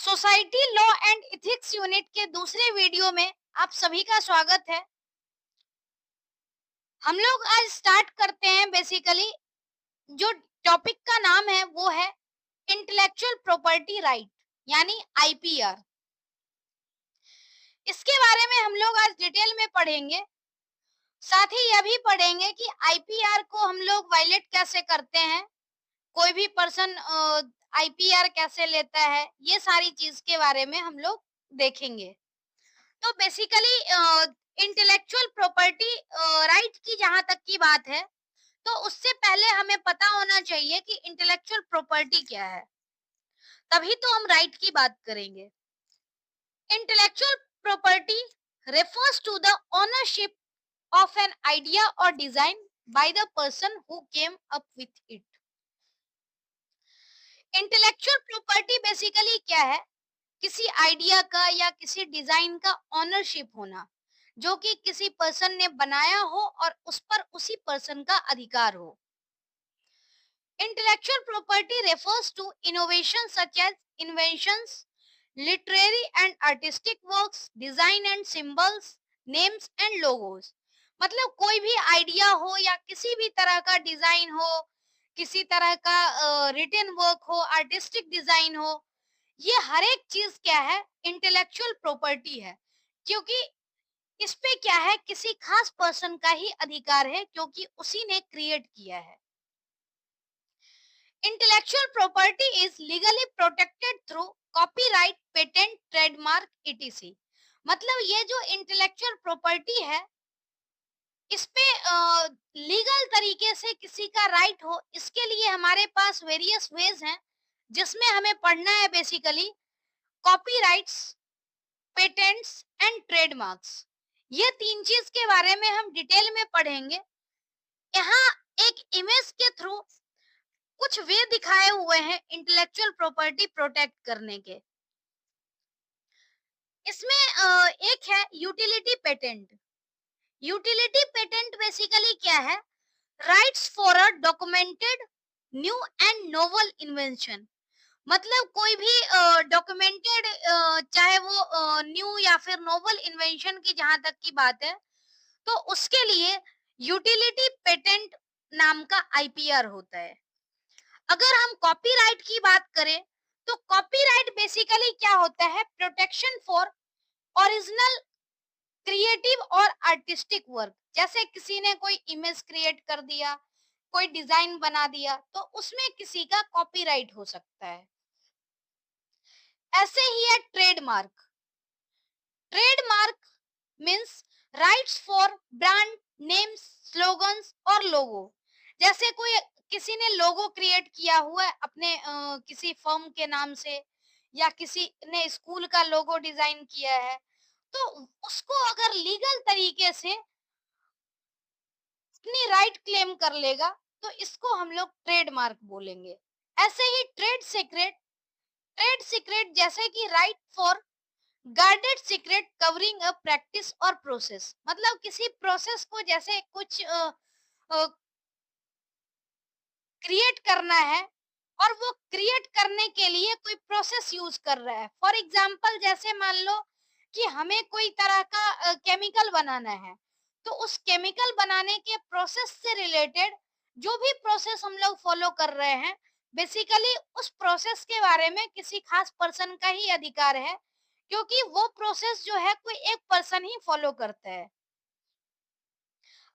Society law and ethics unit के दूसरे video में आप सभी का स्वागत है। हम लोग आज स्टार्ट करते हैं। बेसिकली जो टॉपिक का नाम है वो है इंटेलेक्चुअल प्रॉपर्टी राइट, यानी आईपीआर। इसके बारे में हम लोग आज डिटेल में पढ़ेंगे। साथ ही यह भी पढ़ेंगे कि आईपीआर को हम लोग वायलेट कैसे करते हैं, कोई भी पर्सन आईपीआर कैसे लेता है, ये सारी चीज के बारे में हम लोग देखेंगे। तो बेसिकली इंटेलेक्चुअल प्रॉपर्टी राइट की जहां तक की बात है, तो उससे पहले हमें पता होना चाहिए कि इंटेलेक्चुअल प्रॉपर्टी क्या है, तभी तो हम राइट की बात करेंगे। Intellectual property refers to the ownership of an idea or design by the person who came up with it. Intellectual property basically क्या है? किसी आइडिया का या किसी डिजाइन का ऑनरशिप होना, जो कि किसी पर्सन ने बनाया हो और उस पर उसी पर्सन का अधिकार हो। Intellectual property refers to innovation such as inventions, literary and artistic works, design and symbols, names and logos. मतलब कोई भी आइडिया हो या किसी भी तरह का डिजाइन हो, किसी तरह का रिटन वर्क हो, आर्टिस्टिक डिजाइन हो, ये हर एक चीज क्या है? इंटेलेक्चुअल प्रॉपर्टी है। क्योंकि इस पे क्या है? किसी खास पर्सन का ही अधिकार है, क्योंकि उसी ने क्रिएट किया है। Intellectual property is legally protected through copyright, patent, trademark, etc. मतलब ये जो इंटेलेक्चुअल प्रॉपर्टी है, इस पे लीगल तरीके से किसी का राइट हो, इसके लिए हमारे पास वेरियस वेज हैं, जिसमें हमें पढ़ना है basically copyrights, patents and trademarks. ये तीन चीज के बारे में हम डिटेल में पढ़ेंगे। यहाँ एक इमेज के थ्रू कुछ वे दिखाए हुए हैं इंटेलेक्चुअल प्रॉपर्टी प्रोटेक्ट करने के। इसमें एक है utility patent. Utility patent basically क्या है? Rights for a documented new and novel invention. मतलब कोई भी डॉक्यूमेंटेड, चाहे वो न्यू या फिर नोवल इन्वेंशन की जहां तक की बात है, तो उसके लिए यूटिलिटी पेटेंट नाम का आईपीआर होता है। अगर हम कॉपीराइट की बात करें, तो कॉपीराइट बेसिकली क्या होता है? प्रोटेक्शन फॉर ओरिजिनल क्रिएटिव और आर्टिस्टिक वर्क। जैसे किसी ने कोई इमेज क्रिएट कर दिया, कोई डिजाइन बना दिया, तो उसमें किसी का कॉपीराइट हो सकता है। ऐसे ही है trademark. Trademark means rights for brand names, slogans और लोगो। जैसे कोई किसी ने लोगो क्रिएट किया हुआ है अपने किसी फर्म के नाम से, या किसी ने स्कूल का लोगो डिजाइन किया है, तो उसको अगर लीगल तरीके से अपनी राइट क्लेम कर लेगा, तो इसको हम लोग ट्रेडमार्क बोलेंगे। ऐसे ही ट्रेड सीक्रेट। ट्रेड सीक्रेट जैसे कि right for guarded secret covering a practice और प्रोसेस। मतलब किसी प्रोसेस को जैसे कुछ क्रिएट करना है, और वो क्रिएट करने के लिए कोई प्रोसेस यूज कर रहा है। फॉर एग्जांपल जैसे मान लो कि हमें कोई तरह का केमिकल बनाना है, तो उस केमिकल बनाने के प्रोसेस से रिलेटेड जो भी प्रोसेस हम लोग फॉलो कर रहे हैं, बेसिकली उस प्रोसेस के बारे में किसी खास पर्सन का ही अधिकार है, क्योंकि वो प्रोसेस जो है कोई एक पर्सन ही फॉलो करता है।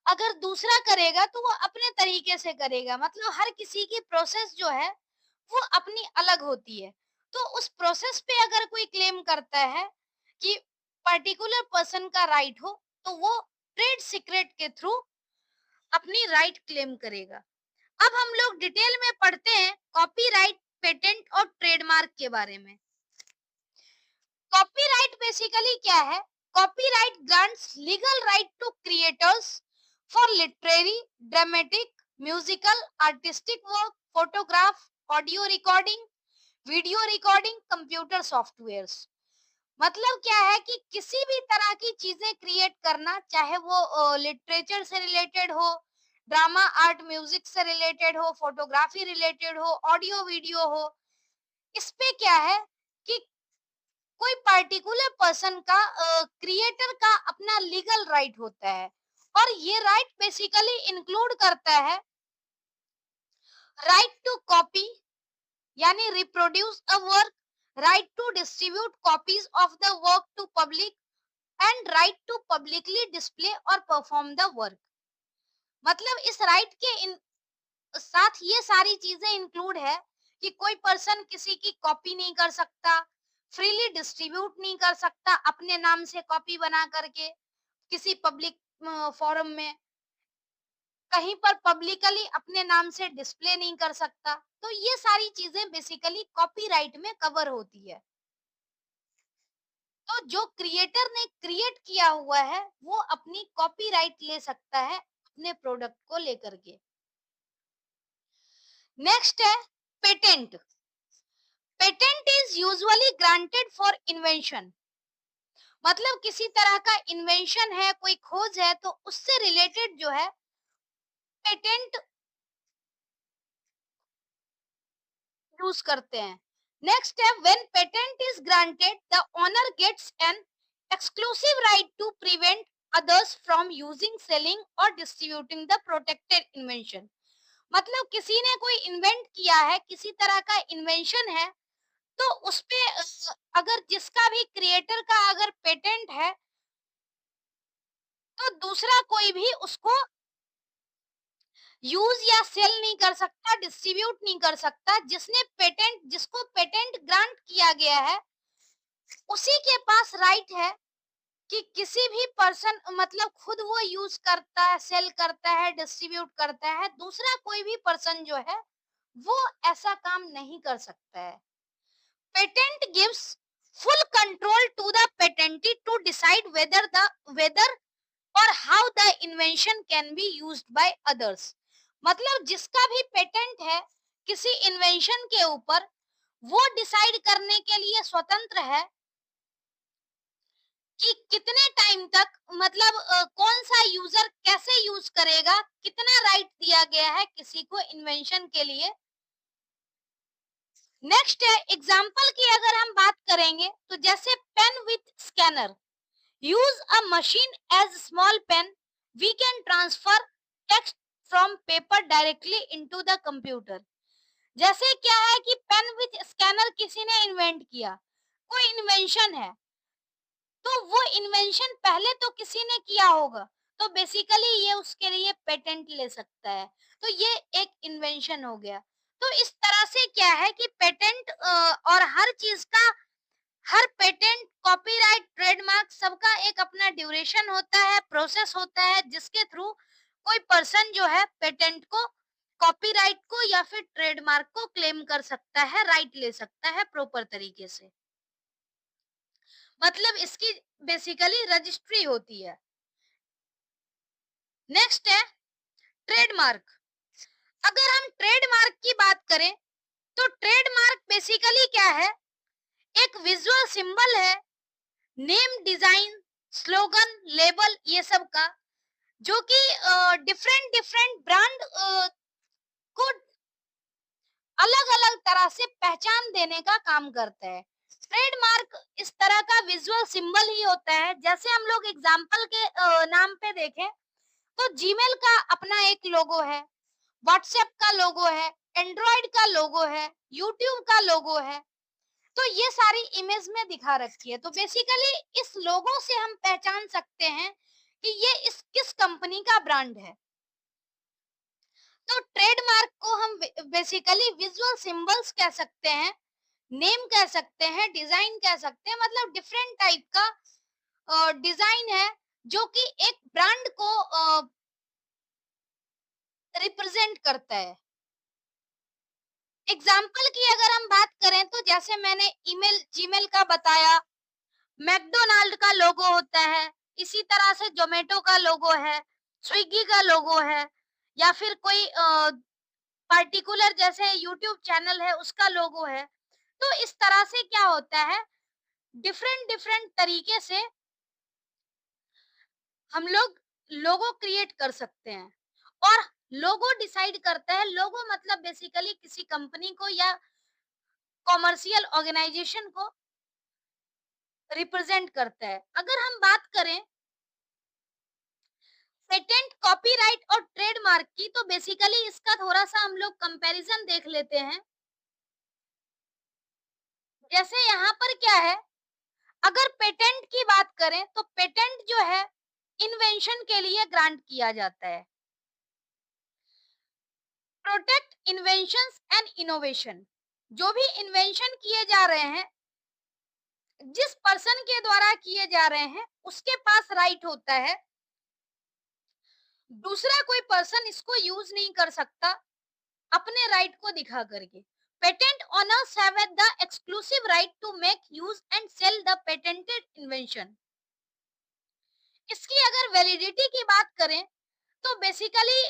अगर दूसरा करेगा तो वो अपने तरीके से करेगा। मतलब हर किसी की प्रोसेस जो है वो अपनी अलग होती है। तो उस प्रोसेस पे अगर कोई क्लेम करता है कि पर्टिकुलर पर्सन का राइट हो, तो वो ट्रेड सीक्रेट के थ्रू अपनी राइट क्लेम करेगा। अब हम लोग डिटेल में पढ़ते हैं कॉपीराइट, पेटेंट और ट्रेडमार्क के बारे में। कॉपीराइट बेसिकली क्या है? Copyright grants legal right to creators for literary, dramatic, musical, artistic work, photograph, audio recording, video recording, computer softwares. मतलब क्या है कि किसी भी तरह की चीजें क्रिएट करना, चाहे वो लिटरेचर से रिलेटेड हो, ड्रामा, आर्ट, म्यूजिक से रिलेटेड हो, फोटोग्राफी रिलेटेड हो, ऑडियो वीडियो हो, इस पे क्या है कि कोई पर्टिकुलर पर्सन का क्रिएटर का अपना लीगल राइट होता है, और ये राइट बेसिकली इंक्लूड करता है राइट टू कॉपी यानी reproduce a work, right to distribute copies of the work to public, and right to publicly display और परफॉर्म द वर्क। मतलब इस राइट के साथ ये सारी चीजें इंक्लूड है कि कोई पर्सन किसी की कॉपी नहीं कर सकता, फ्रीली डिस्ट्रीब्यूट नहीं कर सकता अपने नाम से कॉपी बना करके किसी पब्लिक फोरम में, कहीं पर पब्लिकली अपने नाम से डिस्प्ले नहीं कर सकता। तो ये सारी चीजें बेसिकली कॉपीराइट में कवर होती है। तो जो क्रिएटर ने क्रिएट किया हुआ है वो अपनी कॉपीराइट ले सकता है अपने प्रोडक्ट को लेकर के। नेक्स्ट है patent. Patent is usually granted for invention. मतलब किसी तरह का इन्वेंशन है, कोई खोज है, तो उससे रिलेटेड जो है पेटेंट यूज करते हैं। नेक्स्ट है when patent is granted the owner gets an exclusive right to prevent others from using, selling or distributing the protected invention। मतलब किसी ने कोई इन्वेंट किया है, किसी तरह का इन्वेंशन है, तो उस पे अगर जिसका भी क्रिएटर का अगर पेटेंट है तो दूसरा कोई भी उसको यूज या सेल नहीं कर सकता, डिस्ट्रीब्यूट नहीं कर सकता। जिसको पेटेंट ग्रांट किया गया है उसी के पास राइट है कि किसी भी पर्सन मतलब खुद वो यूज करता है, सेल करता है, डिस्ट्रीब्यूट करता है, दूसरा कोई भी पर्सन जो है वो ऐसा काम नहीं कर सकता है। Patent gives full control to the patentee to decide whether or how the invention can be used by others। मतलब जिसका भी पेटेंट है किसी इन्वेंशन के ऊपर, वो डिसाइड करने के लिए स्वतंत्र है कि कितने टाइम तक मतलब कौन सा यूजर कैसे यूज करेगा, कितना राइट दिया गया है किसी को इन्वेंशन के लिए। नेक्स्ट है एग्जाम्पल की अगर हम बात करेंगे तो जैसे pen with scanner. Use a machine as small pen, we can transfer text from paper directly into the computer. जैसे क्या है कि पेन विथ स्कैनर किसी ने इन्वेंट किया, कोई इन्वेंशन है, तो वो इन्वेंशन पहले तो किसी ने किया होगा, तो बेसिकली ये उसके लिए पेटेंट ले सकता है। तो ये एक इन्वेंशन हो गया। तो इस तरह से क्या है कि पेटेंट और हर चीज का, हर पेटेंट, कॉपीराइट, ट्रेडमार्क सबका एक अपना ड्यूरेशन होता है, प्रोसेस होता है, जिसके थ्रू कोई पर्सन जो है पेटेंट को, कॉपीराइट को या फिर ट्रेडमार्क को क्लेम कर सकता है, राइट ले सकता है प्रॉपर तरीके से। मतलब इसकी बेसिकली रजिस्ट्री होती है। नेक्स्ट है ट्रेडमार्क। अगर हम ट्रेडमार्क की बात करें तो ट्रेडमार्क बेसिकली क्या है, एक विजुअल सिंबल है, नेम, डिजाइन, स्लोगन, लेबल, ये सब का, जो कि डिफरेंट डिफरेंट ब्रांड को अलग अलग तरह से पहचान देने का काम करता है। ट्रेडमार्क इस तरह का विजुअल सिंबल ही होता है। जैसे हम लोग एग्जांपल के नाम पे देखें तो जीमेल का अपना एक लोगो है, व्हाट्सएप का लोगो है, एंड्रॉइड का लोगो है, यूट्यूब का लोगो है। तो ये सारी इमेज में दिखा रखी है। तो बेसिकली इस लोगो से हम पहचान सकते हैं कि ये इस किस कंपनी का ब्रांड है। तो ट्रेडमार्क को हम बेसिकली विजुअल सिंबल्स कह सकते हैं, नेम कह सकते हैं, डिजाइन कह सकते हैं। मतलब डिफरेंट टाइप का डिजाइन है जो कि एक ब्रांड को रिप्रेजेंट करता है। एग्जाम्पल की अगर हम बात करें तो जैसे मैंने ईमेल जीमेल का बताया, मैकडोनाल्ड का लोगो होता है, इसी तरह से जोमेटो का लोगो है, स्विगी का लोगो है, या फिर कोई पर्टिकुलर जैसे यूट्यूब चैनल है उसका लोगो है। तो इस तरह से क्या होता है, डिफरेंट डिफरेंट तरीके से हम लोग लोगो क्रिएट कर सकते हैं। और लोगो डिसाइड करता है, लोगो मतलब बेसिकली किसी कंपनी को या कॉमर्शियल ऑर्गेनाइजेशन को रिप्रेजेंट करता है। अगर हम बात करें पेटेंट, कॉपीराइट और ट्रेडमार्क की, तो बेसिकली इसका थोड़ा सा हम लोग कंपैरिजन देख लेते हैं। जैसे यहाँ पर क्या है, अगर पेटेंट की बात करें तो पेटेंट जो है इन्वेंशन के लिए ग्रांट किया जाता है। प्रोटेक्ट इन्वेंशंस एंड इनोवेशन, जो भी इन्वेंशन किए जा रहे हैं, जिस पर्सन के द्वारा किए जा रहे हैं उसके पास राइट होता है, दूसरा कोई पर्सन इसको यूज नहीं कर सकता अपने राइट को दिखा करके। Patent owners have the exclusive right to make use and sell the patented invention. इसकी अगर वैलिडिटी की बात करें तो बेसिकली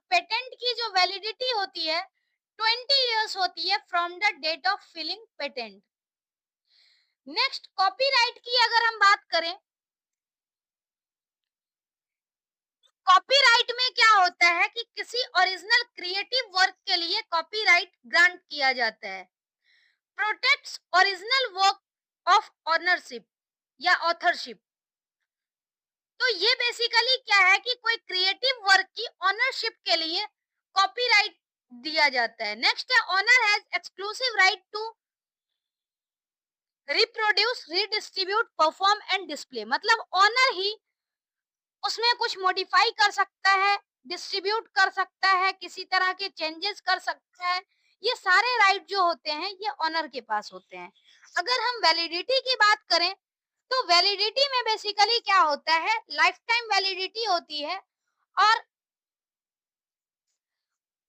पेटेंट की जो वैलिडिटी होती है 20 इयर्स होती है from the date of filling patent. Next, copyright की अगर हम बात करें, कॉपीराइट में क्या होता है कि किसी ओरिजिनल क्रिएटिव वर्क के लिए कॉपीराइट ग्रांट किया जाता है। Protects original work of ownership या ऑथरशिप। तो ये बेसिकली क्या है कि कोई क्रिएटिव वर्क की ऑनरशिप के लिए कॉपीराइट दिया जाता है। नेक्स्ट है, owner has exclusive right to reproduce, redistribute, perform and display. मतलब ऑनर ही उसमें कुछ मॉडिफाई कर सकता है, डिस्ट्रीब्यूट कर सकता है, किसी तरह के चेंजेस कर सकता है। ये सारे राइट जो होते हैं ये ऑनर के पास होते हैं। अगर हम वैलिडिटी की बात करें तो वैलिडिटी में बेसिकली क्या होता है, लाइफ टाइम वैलिडिटी होती है। और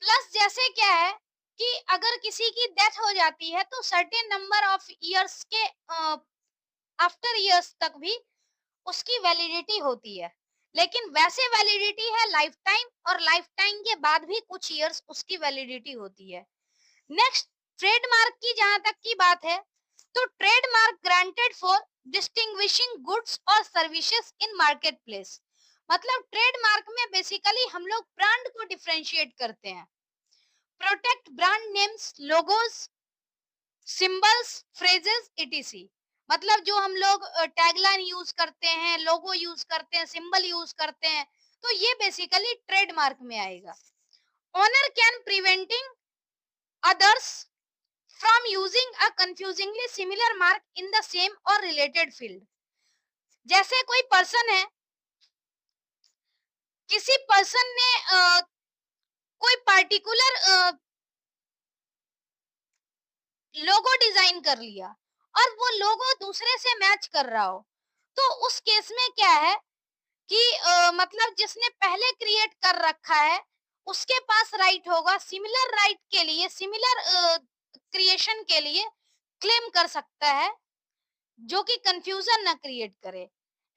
प्लस जैसे क्या है कि अगर किसी की डेथ हो जाती है तो सर्टेन नंबर ऑफ इयर्स के आफ्टर इयर्स तक भी उसकी वैलिडिटी होती है। लेकिन वैसे वैलिडिटी है लाइफ टाइम, और लाइफ टाइम के बाद भी कुछ इयर्स उसकी वैलिडिटी होती है। नेक्स्ट, ट्रेडमार्क की जहां तक की बात है तो trademark granted for distinguishing goods और सर्विसेज इन मार्केट प्लेस। मतलब ट्रेडमार्क में बेसिकली हम लोग ब्रांड को डिफरेंशिएट करते हैं। Protect brand names, logos, symbols, phrases, etc.. मतलब जो हम लोग टैगलाइन यूज करते हैं, लोगो यूज करते हैं, सिंबल यूज करते हैं, तो ये बेसिकली ट्रेडमार्क में आएगा। Owner can preventing others from using a confusingly similar mark in the same और रिलेटेड फील्ड। जैसे कोई पर्सन है, किसी पर्सन ने कोई पार्टिकुलर लोगो डिजाइन कर लिया और वो लोगो दूसरे से मैच कर रहा हो, तो उस केस में क्या है कि मतलब जिसने पहले क्रिएट कर रखा है उसके पास राइट होगा सिमिलर राइट के लिए, सिमिलर क्रिएशन के लिए क्लेम कर सकता है, जो कि कंफ्यूजन ना क्रिएट करे।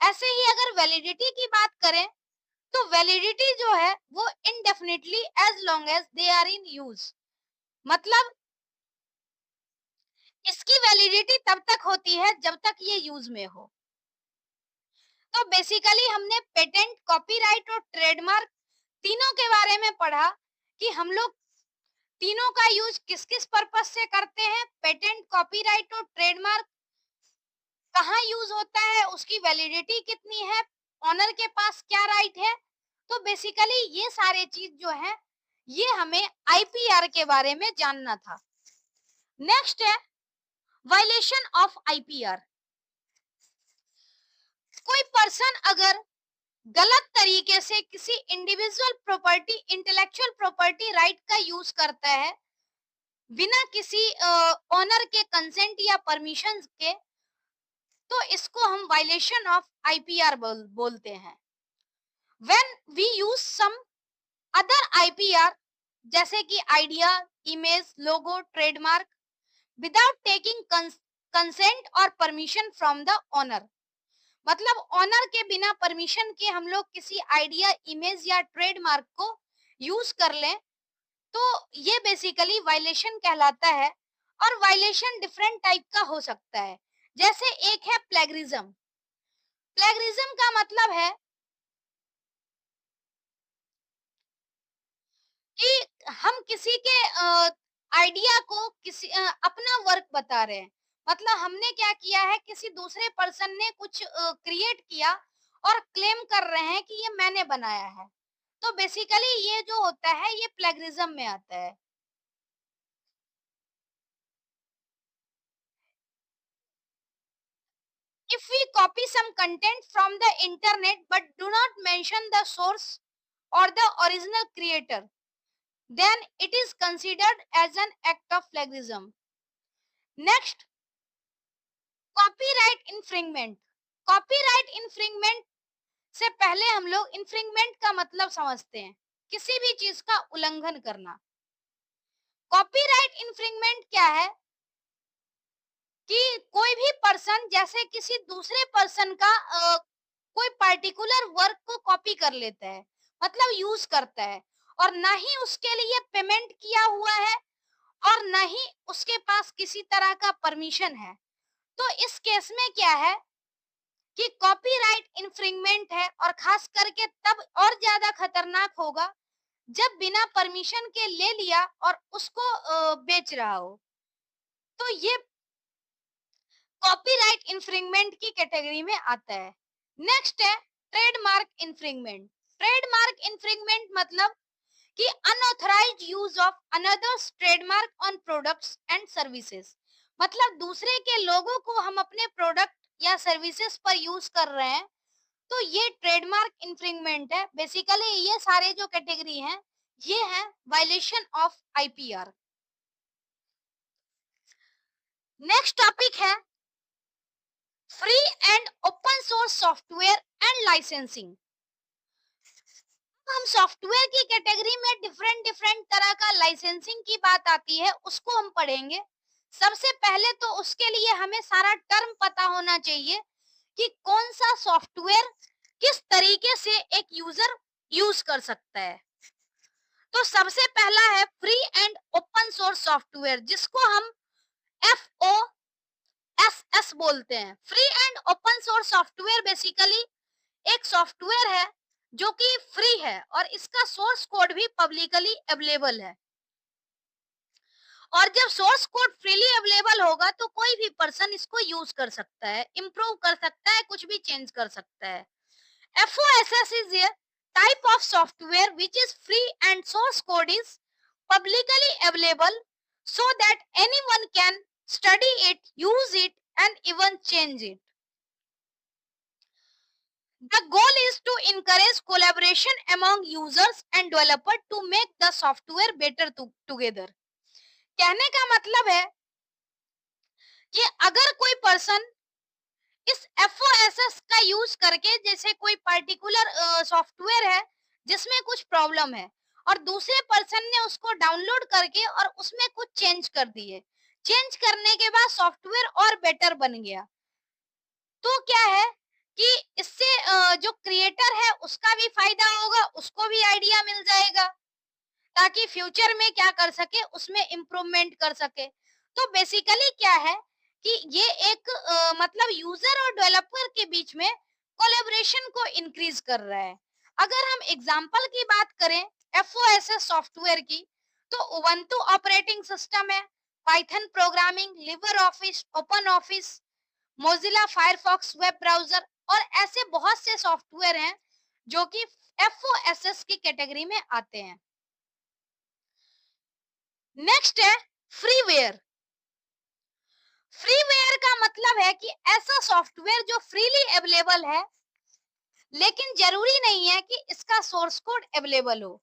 ऐसे ही अगर वैलिडिटी की बात करें तो वैलिडिटी जो है वो indefinitely as long as they are in use. मतलब इसकी वैलिडिटी तब तक होती है जब तक ये यूज में हो। तो बेसिकली हमने पेटेंट, कॉपीराइट और ट्रेडमार्क तीनों के बारे में पढ़ा कि हम लोग तीनों का यूज किस किस पर्पस से करते हैं, पेटेंट, कॉपीराइट और ट्रेडमार्क कहाँ यूज होता है, उसकी वैलिडिटी कितनी है, ऑनर के पास क्या राइट है। तो बेसिकली ये सारे चीज जो है ये हमें आईपीआर के बारे में जानना था। नेक्स्ट है वायलेशन ऑफ आईपीआर। कोई पर्सन अगर गलत तरीके से किसी individual property, intellectual property right का यूज करता है बिना किसी ओनर के कंसेंट या परमिशन के, तो इसको हम वायलेशन ऑफ आईपीआर बोलते हैं। When we use some other IPR जैसे कि idea, image, logo, trademark without taking consent और परमिशन फ्रॉम द ओनर। मतलब ऑनर के बिना परमिशन के हम लोग किसी आइडिया, इमेज या ट्रेडमार्क को यूज कर लें तो ये बेसिकली वायलेशन कहलाता है। और वायलेशन डिफरेंट टाइप का हो सकता है। जैसे एक है प्लेगरिज्म। प्लेगरिज्म का मतलब है कि हम किसी के आइडिया को किसी अपना वर्क बता रहे हैं। मतलब हमने क्या किया है, किसी दूसरे पर्सन ने कुछ क्रिएट किया और क्लेम कर रहे हैं कि ये मैंने बनाया है। तो बेसिकली ये जो होता है ये प्लेगरिज्म में आता है। If we copy some content from the internet but do not mention the source or the original creator, then it is considered as an act of plagiarism. Next, copyright infringement. Copyright infringement से पहले हम लोग infringement का मतलब समझते हैं, किसी भी चीज का उल्लंघन करना। कॉपीराइट infringement क्या है कि कोई भी पर्सन जैसे किसी दूसरे पर्सन का कोई पर्टिकुलर वर्क को कॉपी कर लेता है, मतलब यूज करता है, और ना ही उसके लिए पेमेंट किया हुआ है और ना ही उसके पास किसी तरह का परमिशन है। तो इस केस में क्या है कि कॉपीराइट इन्फ्रिंगमेंट है, और खास करके तब और ज्यादा खतरनाक होगा जब बिना परमिशन के ले लिया और उसको बेच रहा हो। तो ये कॉपीराइट इन्फ्रिंगमेंट की कैटेगरी में आता है। नेक्स्ट है ट्रेडमार्क इन्फ्रिंगमेंट। ट्रेडमार्क इन्फ्रिंगमेंट मतलब कि unauthorised use of another's trademark on products and services. मतलब दूसरे के लोगों को हम अपने प्रोडक्ट या सर्विसेज पर यूज कर रहे हैं, तो ये ट्रेडमार्क इन्फ्रिंगमेंट है। बेसिकली ये सारे जो कैटेगरी हैं ये है violation of IPR. Next topic है free and open source software and licensing. हम सॉफ्टवेयर की कैटेगरी में डिफरेंट डिफरेंट तरह का लाइसेंसिंग की बात आती है, उसको हम पढ़ेंगे। सबसे पहले तो उसके लिए हमें सारा टर्म पता होना चाहिए कि कौन सा सॉफ्टवेयर किस तरीके से एक यूजर यूज कर सकता है। तो सबसे पहला है free and open source software, जिसको हम FOSS बोलते हैं। Free and open source software basically एक सॉफ्टवेयर है जो कि फ्री है और इसका सोर्स कोड भी पब्लिकली अवेलेबल है। और जब सोर्स कोड फ्रीली अवेलेबल होगा तो कोई भी पर्सन इसको यूज कर सकता है, इम्प्रूव कर सकता है, कुछ भी चेंज कर सकता है। FOSS is a type of software which is free and source code is publicly available so that anyone can study it, use it and even change it. The goal is to encourage collaboration among users and developers to make the software better together. कहने का मतलब है कि अगर कोई person इस FOSS का use करके, जैसे कोई पर्टिकुलर सॉफ्टवेयर है जिसमें कुछ प्रॉब्लम है और दूसरे पर्सन ने उसको डाउनलोड करके और उसमें कुछ चेंज कर दिए, चेंज करने के बाद सॉफ्टवेयर और बेटर बन गया, तो क्या है कि इससे जो क्रिएटर है उसका भी फायदा होगा, उसको भी आइडिया मिल जाएगा ताकि फ्यूचर में क्या कर सके, उसमें इम्प्रूवमेंट कर सके। तो बेसिकली क्या है कि ये एक मतलब यूजर और डेवलपर के बीच में कोलैबोरेशन को इंक्रीज कर रहा है। अगर हम एग्जांपल की बात करें FOSS सॉफ्टवेयर की, तो उबंटू ऑपरेटिंग सिस्टम है, Python programming, Libre office, open office, Mozilla Firefox web browser और ऐसे बहुत से सॉफ्टवेयर हैं जो कि FOSS की कैटेगरी में आते हैं। नेक्स्ट है फ्रीवेयर। फ्रीवेयर का मतलब है कि ऐसा सॉफ्टवेयर जो फ्रीली अवेलेबल है, लेकिन जरूरी नहीं है कि इसका सोर्स कोड अवेलेबल हो।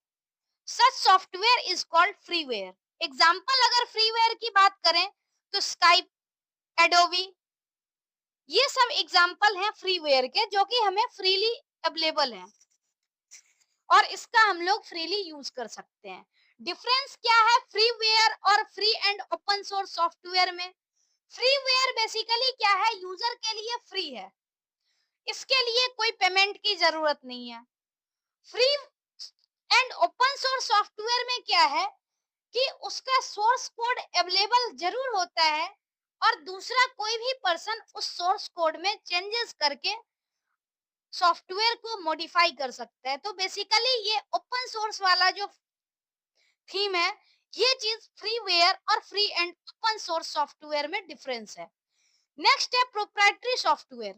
Such software is called freeware. Example अगर फ्रीवेयर की बात करें तो स्काइप, एडोबी, ये सब एग्जाम्पल हैं फ्रीवेयर के जो कि हमें फ्रीली अवेलेबल है और इसका हम लोग फ्रीली यूज कर सकते हैं। डिफरेंस क्या है फ्रीवेयर और free and open source software में? फ्रीवेयर बेसिकली क्या है, यूजर के लिए फ्री है, इसके लिए कोई पेमेंट की जरूरत नहीं है। Free and open source software में क्या है कि उसका सोर्स कोड अवेलेबल जरूर होता है और दूसरा कोई भी पर्सन उस सोर्स कोड में चेंजेस करके सॉफ्टवेयर को मॉडिफाई कर सकता है। तो बेसिकली ये ओपन सोर्स वाला जो थीम है, ये चीज फ्रीवेयर और free and open source software में डिफरेंस है। नेक्स्ट है प्रोप्राइटरी सॉफ्टवेयर।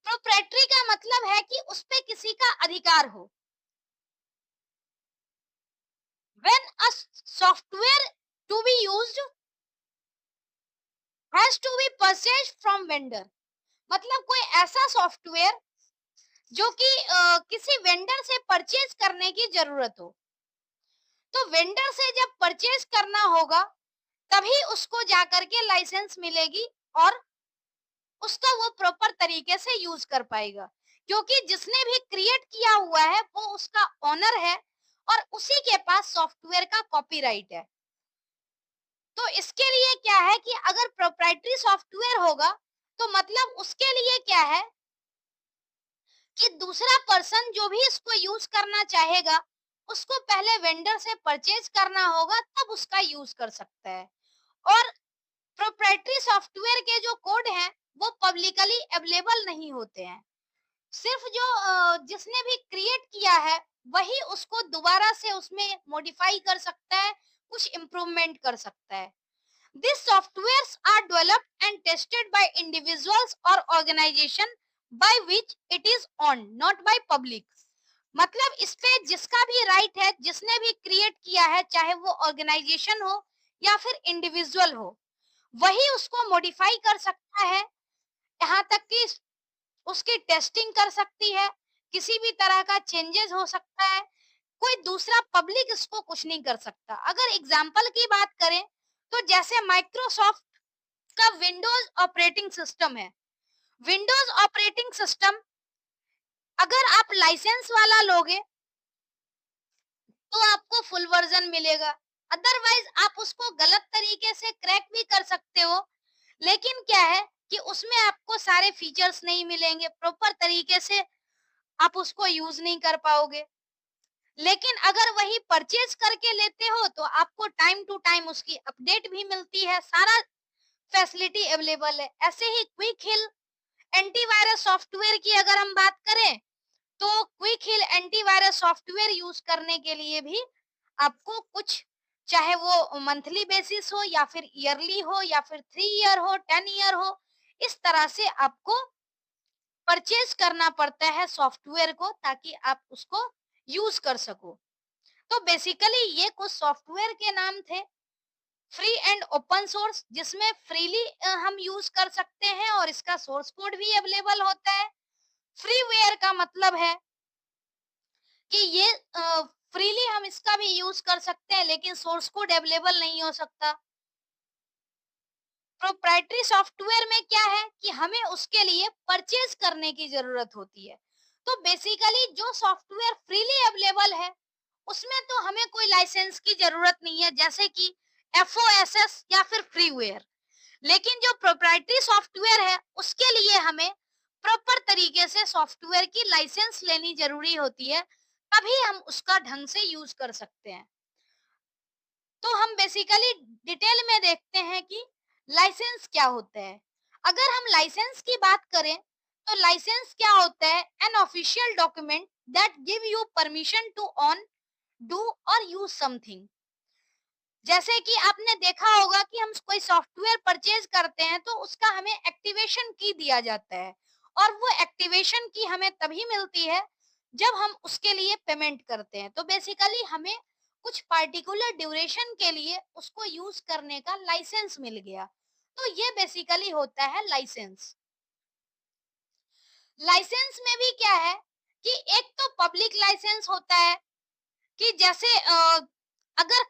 प्रोप्राइटरी का मतलब है कि उस पे किसी का अधिकार हो। When a software to be used has to be purchased from vendor, मतलब कोई ऐसा सॉफ्टवेयर जो कि किसी वेंडर से परचेज करने की जरूरत हो। तो वेंडर से जब परचेज करना होगा तभी उसको जाकर के लाइसेंस मिलेगी और उसका वो प्रॉपर तरीके से यूज कर पाएगा, क्योंकि जिसने भी क्रिएट किया हुआ है वो उसका ओनर है और उसी के पास सॉफ्टवेयर का कॉपीराइट है। तो इसके लिए क्या है कि अगर प्रोप्राइटरी सॉफ्टवेयर होगा तो मतलब उसके लिए क्या है कि दूसरा पर्सन जो भी इसको यूज करना चाहेगा उसको पहले वेंडर से परचेज करना होगा, तब उसका यूज कर सकता है। और प्रोप्राइटरी सॉफ्टवेयर के जो कोड हैं वो पब्लिकली अवेलेबल नहीं होते हैं। सिर्फ जो जिसने भी क्रिएट किया है वही उसको दोबारा से उसमें मॉडिफाई कर सकता है, कुछ इम्प्रूवमेंट कर सकता है। These softwares are developed and tested by individuals or organization by which it is owned, not by public. मतलब इस पे जिसका भी राइट है, जिसने भी क्रिएट किया है, चाहे वो ऑर्गेनाइजेशन हो या फिर इंडिविजुअल हो, वही उसको मॉडिफाई कर सकता है। यहाँ तक कि उसकी टेस्टिंग कर सकती है, किसी भी तरह का चेंजेस हो सकता है, कोई दूसरा पब्लिक इसको कुछ नहीं कर सकता। अगर एग्जाम्पल की बात करें तो जैसे माइक्रोसॉफ्ट का विंडोज ऑपरेटिंग सिस्टम है। विंडोज ऑपरेटिंग सिस्टम अगर आप लाइसेंस वाला लोगे तो आपको फुल वर्जन मिलेगा, अदरवाइज आप उसको गलत तरीके से क्रैक भी कर सकते हो, लेकिन क्या है कि उसमें आपको सारे फीचर्स नहीं मिलेंगे, प्रॉपर तरीके से आप उसको यूज नहीं कर पाओगे। लेकिन अगर वही परचेज करके लेते हो तो आपको टाइम टू टाइम उसकी अपडेट भी मिलती है, सारा फैसिलिटी अवेलेबल है। ऐसे ही क्विक हिल एंटीवायरस सॉफ्टवेयर की अगर हम बात करें तो क्विक हिल एंटीवायरस सॉफ्टवेयर यूज करने के लिए भी आपको कुछ, चाहे वो मंथली बेसिस हो या फिर ईयरली हो या फिर 3 ईयर हो 10 ईयर हो, इस तरह से आपको परचेज करना पड़ता है सॉफ्टवेयर को ताकि आप उसको यूज कर सको। तो बेसिकली ये कुछ सॉफ्टवेयर के नाम थे, फ्री एंड ओपन सोर्स, जिसमें फ्रीली हम यूज कर सकते हैं और इसका सोर्स कोड भी अवेलेबल होता है। फ्रीवेयर का मतलब है कि ये फ्रीली हम इसका भी यूज कर सकते हैं लेकिन सोर्स कोड अवेलेबल नहीं हो सकता। प्रोप्राइटरी सॉफ्टवेयर में क्या है कि हमें उसके लिए परचेज करने की जरूरत होती है। तो बेसिकली जो सॉफ्टवेयर फ्रीली अवेलेबल है उसमें तो हमें कोई लाइसेंस की जरूरत नहीं है, जैसे कि एफओएसएस या फिर फ्रीवेयर। लेकिन जो प्रोप्राइटरी सॉफ्टवेयर है उसके लिए हमें प्रॉपर तरीके से सॉफ्टवेयर की लाइसेंस लेनी जरूरी होती है, तभी हम उसका ढंग से यूज कर सकते हैं। तो हम बेसिकली डिटेल में देखते हैं कि लाइसेंस क्या होता है। अगर हम लाइसेंस की बात करें तो लाइसेंस क्या होता है? An official document that give you permission to own do और यूज समथिंग। जैसे कि आपने देखा होगा कि हम कोई सॉफ्टवेयर परचेज करते हैं तो उसका हमें एक्टिवेशन की दिया जाता है, और वो एक्टिवेशन की हमें तभी मिलती है जब हम उसके लिए पेमेंट करते हैं। तो बेसिकली हमें कुछ पार्टिकुलर ड्यूरेशन के लिए उसको यूज करने का लाइसेंस मिल गया। तो ये बेसिकली होता है लाइसेंस। लाइसेंस में भी क्या है कि एक तो पब्लिक लाइसेंस होता है कि जैसे अगर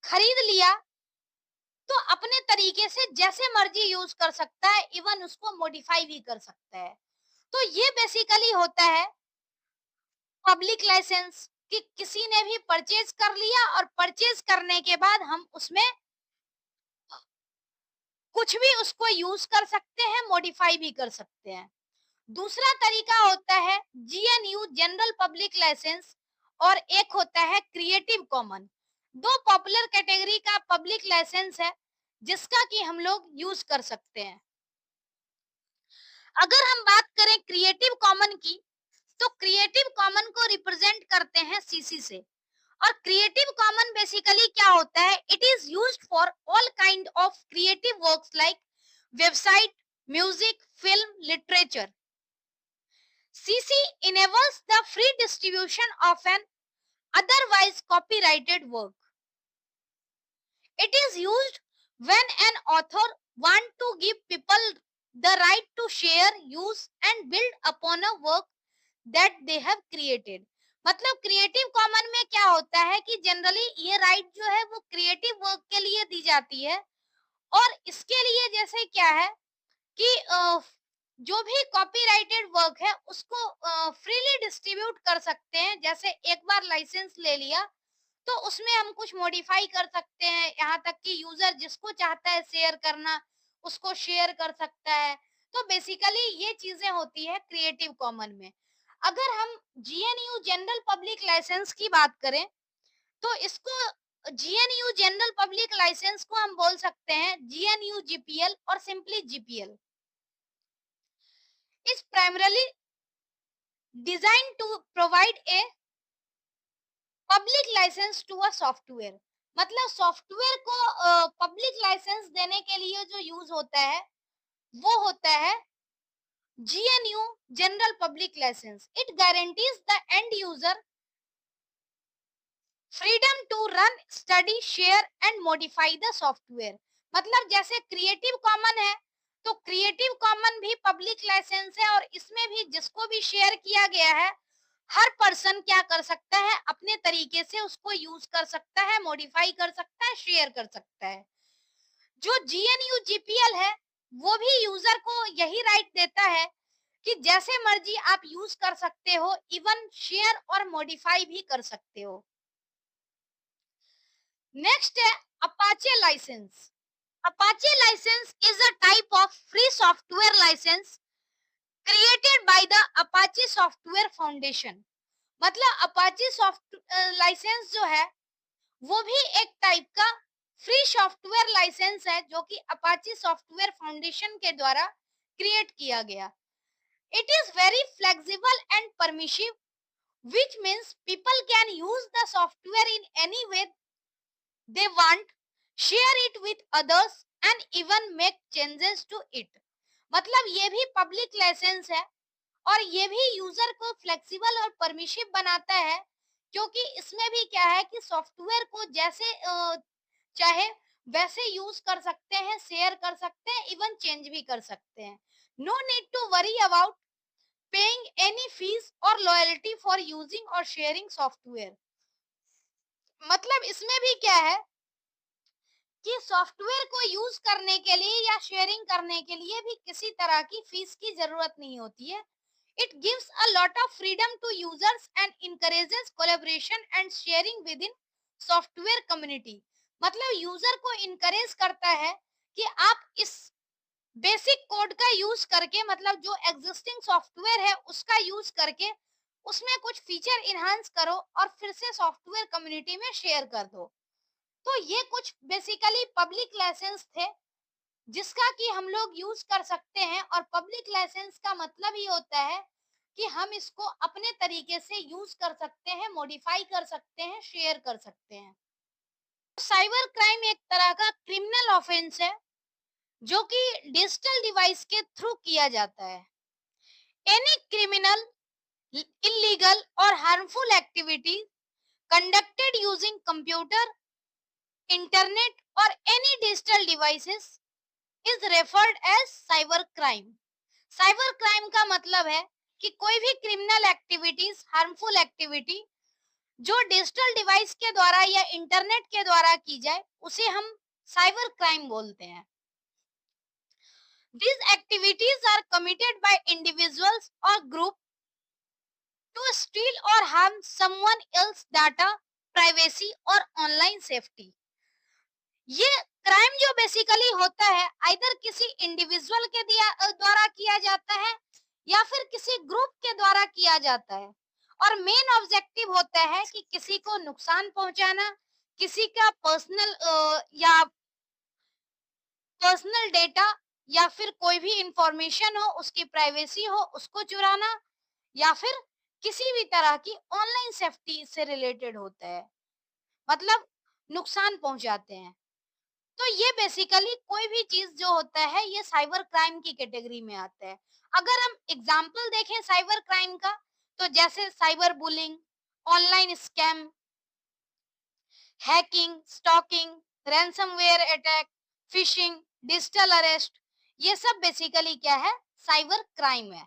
खरीद लिया तो अपने तरीके से जैसे मर्जी यूज कर सकता है, इवन उसको मॉडिफाई भी कर सकता है। तो ये बेसिकली होता है पब्लिक लाइसेंस, कि किसी ने भी परचेज कर लिया और परचेज करने के बाद हम उसमें कुछ भी उसको यूज कर सकते हैं, मॉडिफाई भी कर सकते हैं। दूसरा तरीका होता है जीएनयू जनरल पब्लिक लाइसेंस, और एक होता है क्रिएटिव कॉमन। दो पॉपुलर कैटेगरी का पब्लिक लाइसेंस है जिसका कि हम लोग यूज कर सकते हैं। अगर हम बात करें क्रिएटिव कॉमन की तो क्रिएटिव कॉमन को रिप्रेजेंट करते हैं सीसी से। और क्रिएटिव कॉमन बेसिकली क्या होता है? It is used for all kind of creative works like website, music, film, literature. CC enables the free distribution of an otherwise copyrighted work. It is used when an author wants to give people the right to share, use and build upon a work that they have created. मतलब creative common में क्या होता है कि generally ये right जो है वो क्रिएटिव वर्क के लिए दी जाती है, और इसके लिए जैसे क्या है कि जो भी कॉपीराइटेड वर्क है उसको फ्रीली डिस्ट्रीब्यूट कर सकते हैं। जैसे एक बार लाइसेंस ले लिया तो उसमें हम कुछ मॉडिफाई कर सकते हैं, यहाँ तक कि यूजर जिसको चाहता है शेयर करना उसको शेयर कर सकता है। तो बेसिकली ये चीजें होती है क्रिएटिव कॉमन में। अगर हम जीएनयू जनरल पब्लिक लाइसेंस की बात करें तो इसको जीएनयू जनरल पब्लिक लाइसेंस को हम बोल सकते हैं जीएनयू जीपीएल और simply GPL. Is primarily design to provide a public licence to a software. मतलब सॉफ्टवेयर को पब्लिक लाइसेंस देने के लिए जो यूज होता है वो होता है GNU general public licence. It guarantees the end user freedom to run, study, share and modify the software. मतलब जैसे क्रिएटिव कॉमन है तो क्रिएटिव कॉमन भी पब्लिक लाइसेंस है, और इसमें भी जिसको भी शेयर किया गया है हर पर्सन क्या कर सकता है, अपने तरीके से उसको यूज कर सकता है, मॉडिफाई कर सकता है, शेयर कर सकता है। जो जीएनयू जीपीएल है वो भी यूजर को यही राइट देता है कि जैसे मर्जी आप यूज कर सकते हो, इवन शेयर और मॉडिफाई भी कर सकते हो। नेक्स्ट है Apache licence. Apache licence is a type of free software licence created by the Apache software foundation. मतलब अपाचे सॉफ्ट लाइसेंस जो है वो भी एक टाइप का फ्री सॉफ्टवेयर लाइसेंस है जो कि अपाचे सॉफ्टवेयर फाउंडेशन के द्वारा क्रिएट किया गया। It is very flexible and permissive, which means people can use the software in any way they want, share it with others and even make changes to it। मतलब ये भी public licence है और ये भी user को flexible और परमिशिव बनाता है, क्योंकि इसमें भी क्या है कि सॉफ्टवेयर को जैसे चाहे वैसे यूज कर सकते हैं, शेयर कर सकते हैं, इवन चेंज भी कर सकते हैं। No need to worry about paying any fees और लॉयल्टी फॉर यूजिंग और शेयरिंग सॉफ्टवेयर। मतलब इसमें भी क्या है कि सॉफ्टवेयर को यूज करने के लिए या शेयरिंग करने के लिए भी किसी तरह की फीस की जरूरत नहीं होती है। It gives a lot of freedom to users and encourages collaboration and sharing within software community. मतलब यूजर को इनकरेज करता है कि आप इस बेसिक कोड का यूज करके, मतलब जो एग्जिस्टिंग सॉफ्टवेयर है उसका यूज करके उसमें कुछ फीचर इनहांस करो और फिर से सॉफ्टवेयर कम्युनिटी में शेयर कर दो। तो ये कुछ बेसिकली पब्लिक लाइसेंस थे जिसका कि हम लोग यूज कर सकते हैं, और पब्लिक लाइसेंस का मतलब ही होता है कि हम इसको अपने तरीके से यूज कर सकते हैं, मॉडिफाई कर सकते हैं, शेयर कर सकते हैं। साइबर क्राइम एक तरह का क्रिमिनल ऑफेंस है जो कि डिजिटल डिवाइस के थ्रू किया जाता है। एनी क्रिमिनल, इलीगल और harmful activity conducted using computer, internet or any digital devices is referred as cyber crime। Cyber crime का मतलब है कि कोई भी क्रिमिनल एक्टिविटीज, हार्मफुल एक्टिविटी जो डिजिटल डिवाइस के द्वारा या इंटरनेट के द्वारा की जाए उसे हम साइबर क्राइम बोलते हैं। These activities are committed by individuals or group to steal or harm someone else's data, privacy or online safety। ये क्राइम जो बेसिकली होता है आइदर किसी इंडिविजुअल के द्वारा किया जाता है या फिर किसी ग्रुप के द्वारा किया जाता है, और मेन ऑब्जेक्टिव होता है कि किसी को नुकसान पहुंचाना, किसी का पर्सनल डेटा या फिर कोई भी इंफॉर्मेशन हो, उसकी प्राइवेसी हो, उसको चुराना, या फिर किसी भी तरह की ऑनलाइन सेफ्टी से रिलेटेड होता है, मतलब नुकसान पहुंचाते हैं। तो ये बेसिकली कोई भी चीज जो होता है ये साइबर क्राइम की कैटेगरी में आता है। अगर हम एग्जाम्पल देखें साइबर क्राइम का, तो जैसे cyber bullying, online scam, hacking, stalking, ransomware attack, phishing, digital arrest, ये सब बेसिकली क्या है, साइबर क्राइम है।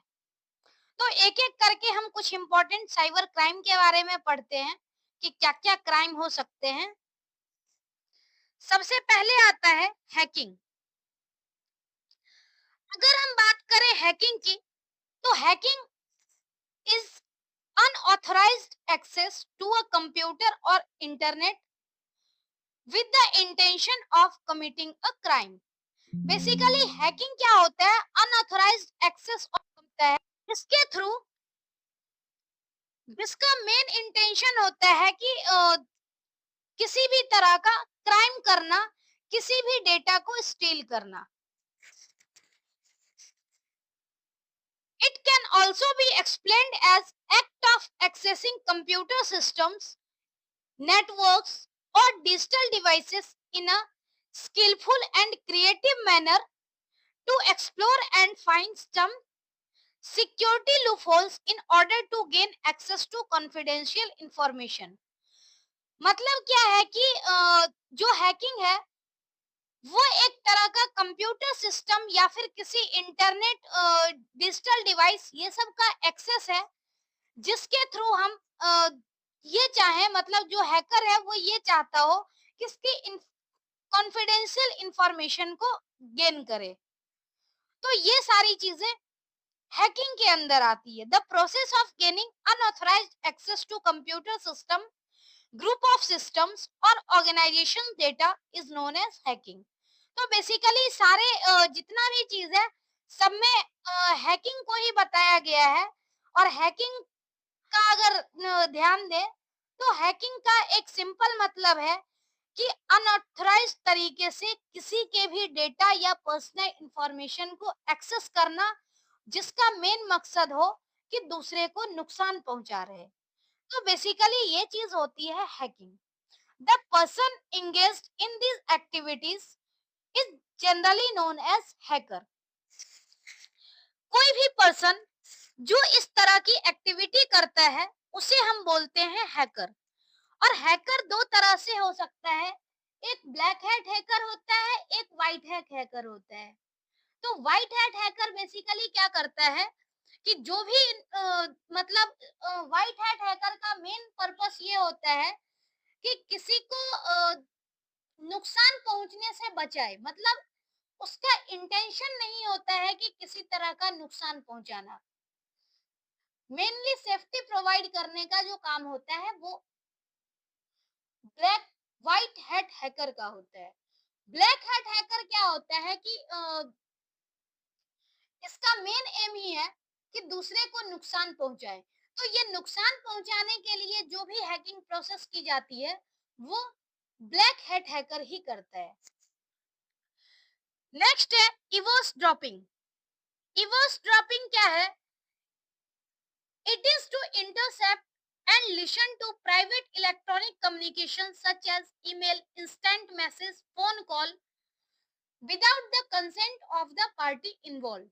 तो एक एक करके हम कुछ इंपॉर्टेंट साइबर क्राइम के बारे में पढ़ते हैं कि क्या क्या क्राइम हो सकते हैं। सबसे पहले आता है हैकिंग। अगर हम बात करें हैकिंग की, तो hacking is unauthorized access to a computer or internet with the intention of committing a crime। Basically hacking क्या होता है, अनऑथराइज्ड एक्सेस होता है जिसके थ्रू, जिसका मेन इंटेंशन होता है कि किसी भी तरह का क्राइम करना, किसी भी डेटा को स्टील करना। It can also be explained as act of accessing computer systems, networks, or digital devices in a skillful and creative manner to explore and find some security loopholes in order to gain access to confidential information। मतलब क्या है कि जो hacking है वो एक तरह का कंप्यूटर सिस्टम या फिर किसी इंटरनेट, डिजिटल डिवाइस, ये सब का एक्सेस है जिसके थ्रू हम ये चाहे, मतलब जो हैकर है वो ये चाहता हो कि इसकी कॉन्फिडेंशियल इंफॉर्मेशन को गेन करे। तो ये सारी चीजें हैकिंग के अंदर आती है। The process of gaining unauthorized access to computer system, group of systems और organization data is known as hacking. तो बेसिकली सारे जितना भी चीज है सब में हैकिंग को ही बताया गया है। और हैकिंग का अगर ध्यान दें तो हैकिंग का एक सिंपल मतलब है कि अनऑथराइज्ड तरीके से किसी के भी डेटा या पर्सनल इंफॉर्मेशन को एक्सेस करना जिसका मेन मकसद हो कि दूसरे को नुकसान पहुंचा रहे। तो बेसिकली ये चीज होती है hacking. The person engaged in these activities is generally known as hacker। कोई भी पर्सन जो इस तरह की एक्टिविटी करता है उसे हम बोलते हैं हैकर। और हैकर दो तरह से हो सकता है, एक ब्लैक हैट हैकर होता है, एक व्हाइट हैट हैकर होता है। तो व्हाइट हैट हैकर बेसिकली क्या करता है कि जो भी मतलब व्हाइट हैट हैकर का मेन पर्पस ये होता है कि किसी को नुकसान पहुंचने से बचाए। मतलब उसका इंटेंशन नहीं होता है कि किसी तरह का नुकसान पहुंचाना, मेनली सेफ्टी प्रोवाइड करने का जो काम होता है वो ब्लैक व्हाइट हैट हैकर का होता है। ब्लैक हैट हैकर क्या होता है कि इसका मेन एम ही है कि दूसरे को नुकसान पहुंचाए। तो ये नुकसान पहुंचाने के लिए जो भी हैकिंग प्रोसेस की जाती है वो ब्लैक हैट हैकर ही करता है। नेक्स्ट है इवोस ड्रॉपिंग। इवोस ड्रॉपिंग क्या है? It is to intercept and listen to private electronic communication such as email, instant message, phone call without the consent of the party involved।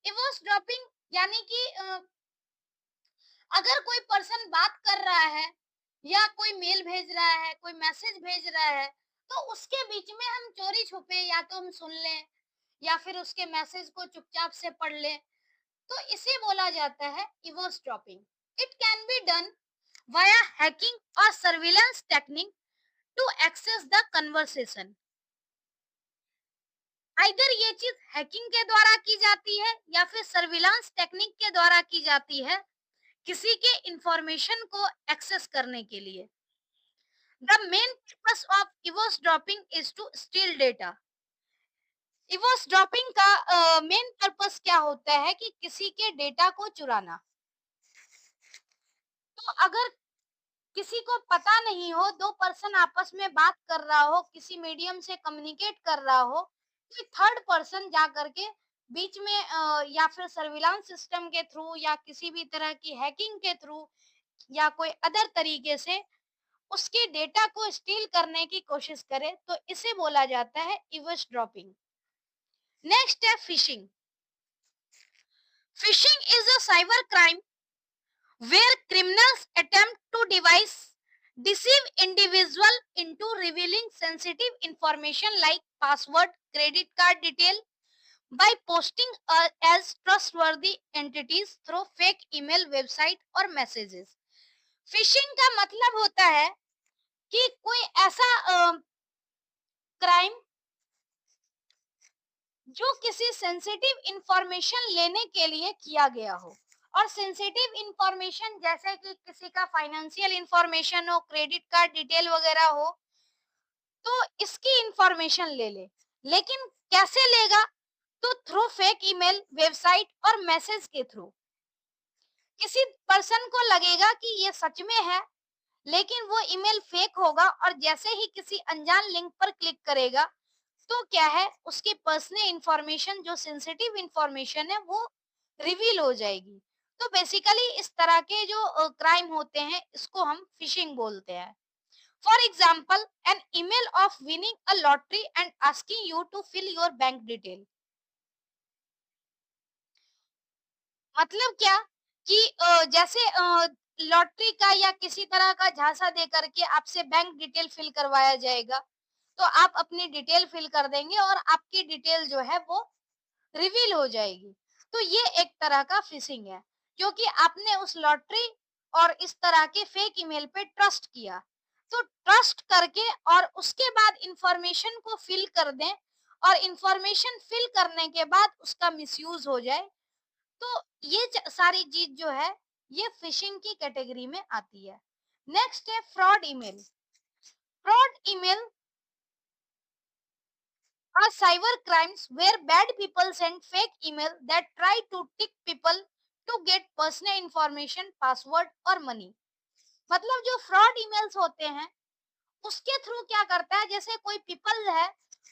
eavesdropping यानी कि अगर कोई person बात कर रहा है या कोई मेल भेज रहा है, कोई मैसेज भेज रहा है, तो उसके बीच में हम चोरी छुपे या तो हम सुन लें या फिर उसके मैसेज को चुपचाप से पढ़ लें, तो इसे बोला जाता है eavesdropping। It can be done via hacking or surveillance technique to access the conversation। Either ये चीज हैकिंग के द्वारा की जाती है या फिर सर्विलांस टेक्निक के द्वारा की जाती है किसी के इंफॉर्मेशन को एक्सेस करने के लिए। The main purpose of eavesdropping is to steal data. eavesdropping का मेन पर्पस क्या होता है कि किसी के डेटा को चुराना। तो अगर किसी को पता नहीं हो, दो पर्सन आपस में बात कर रहा हो, किसी मीडियम से कम्युनिकेट कर रहा हो, तो थर्ड पर्सन जा करके बीच में या फिर सर्विलांस सिस्टम के थ्रू या किसी भी तरह की हैकिंग के थ्रू या कोई अदर तरीके से उसके डेटा को स्टील करने की कोशिश करे तो इसे बोला जाता है ईवसड्रॉपिंग। नेक्स्ट है fishing. Fishing is a cyber crime where criminals attempt to deceive individual into revealing sensitive information like password, credit card detail by posting as trustworthy entities through fake email, website और messages. Fishing का मतलब होता है कि कोई ऐसा crime जो किसी सेंसिटिव इंफॉर्मेशन लेने के लिए किया गया हो, और सेंसिटिव इंफॉर्मेशन जैसे कि किसी का फाइनेंशियल इंफॉर्मेशन हो, क्रेडिट कार्ड डिटेल वगैरह हो, तो इसकी इंफॉर्मेशन ले ले। लेकिन कैसे लेगा? तो थ्रू फेक ईमेल, वेबसाइट और मैसेज के थ्रू। किसी पर्सन को लगेगा कि ये सच में है, लेकिन वो ईमेल फेक होगा और जैसे ही किसी अनजान लिंक पर क्लिक करेगा तो क्या है, उसकी पर्सनल इंफॉर्मेशन जो सेंसिटिव इंफॉर्मेशन है वो रिवील हो जाएगी। तो बेसिकली इस तरह के जो क्राइम होते हैं इसको हम फिशिंग बोलते हैं। For example, an email of winning a lottery and asking you to fill your bank detail. मतलब क्या कि जैसे लॉटरी का या किसी तरह का झांसा दे करके आपसे बैंक डिटेल फिल करवाया जाएगा, तो आप अपनी डिटेल फिल कर देंगे और आपकी डिटेल जो है वो रिवील हो जाएगी। तो ये एक तरह का फिशिंग है, क्योंकि आपने उस लॉटरी और इस तरह के फेक ईमेल पे ट्रस्ट किया। तो ट्रस्ट करके और उसके बाद इंफॉर्मेशन को फिल कर दें, और इंफॉर्मेशन फिल करने के बाद उसका मिसयूज हो जाए, तो ये सारी चीज जो है ये फिशिंग की कैटेगरी में आती है। नेक्स्ट है fraud email. Fraud email are cyber crimes where bad people send fake email that try to trick people to get personal information, password और money। मतलब जो फ्रॉड ईमेल्स होते हैं उसके थ्रू क्या करता है, जैसे कोई पीपल है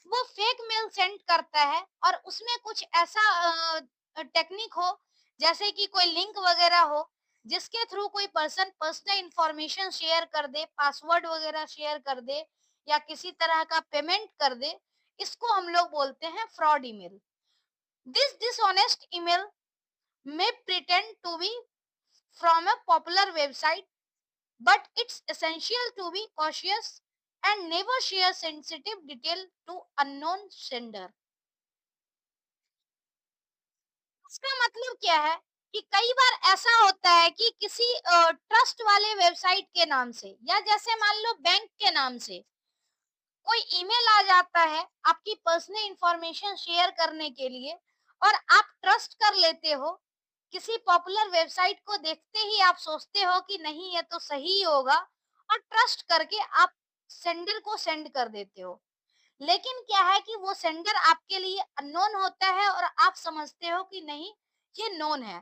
वो फेक मेल सेंड करता है और उसमें कुछ ऐसा टेक्निक हो, जैसे कि कोई लिंक वगैरह हो जिसके थ्रू कोई पर्सन पर्सनल इंफॉर्मेशन शेयर कर दे, पासवर्ड वगैरह शेयर कर दे या किसी तरह का पेमेंट कर दे, इसको हम लोग बोलते हैं fraud email. This dishonest email may pretend to be from a popular website, but it's essential to be cautious and never share sensitive detail to unknown sender। इसका मतलब क्या है कि कई बार ऐसा होता है कि किसी ट्रस्ट वाले वेबसाइट के नाम से या जैसे मान लो बैंक के नाम से कोई ईमेल आ जाता है आपकी पर्सनल इंफॉर्मेशन शेयर करने के लिए, और आप ट्रस्ट कर लेते हो। किसी पॉपुलर वेबसाइट को देखते ही आप सोचते हो कि नहीं ये तो सही होगा, और ट्रस्ट करके आप सेंडर को सेंड कर देते हो। लेकिन क्या है कि वो सेंडर आपके लिए अननोन होता है और आप समझते हो कि नहीं ये नोन है।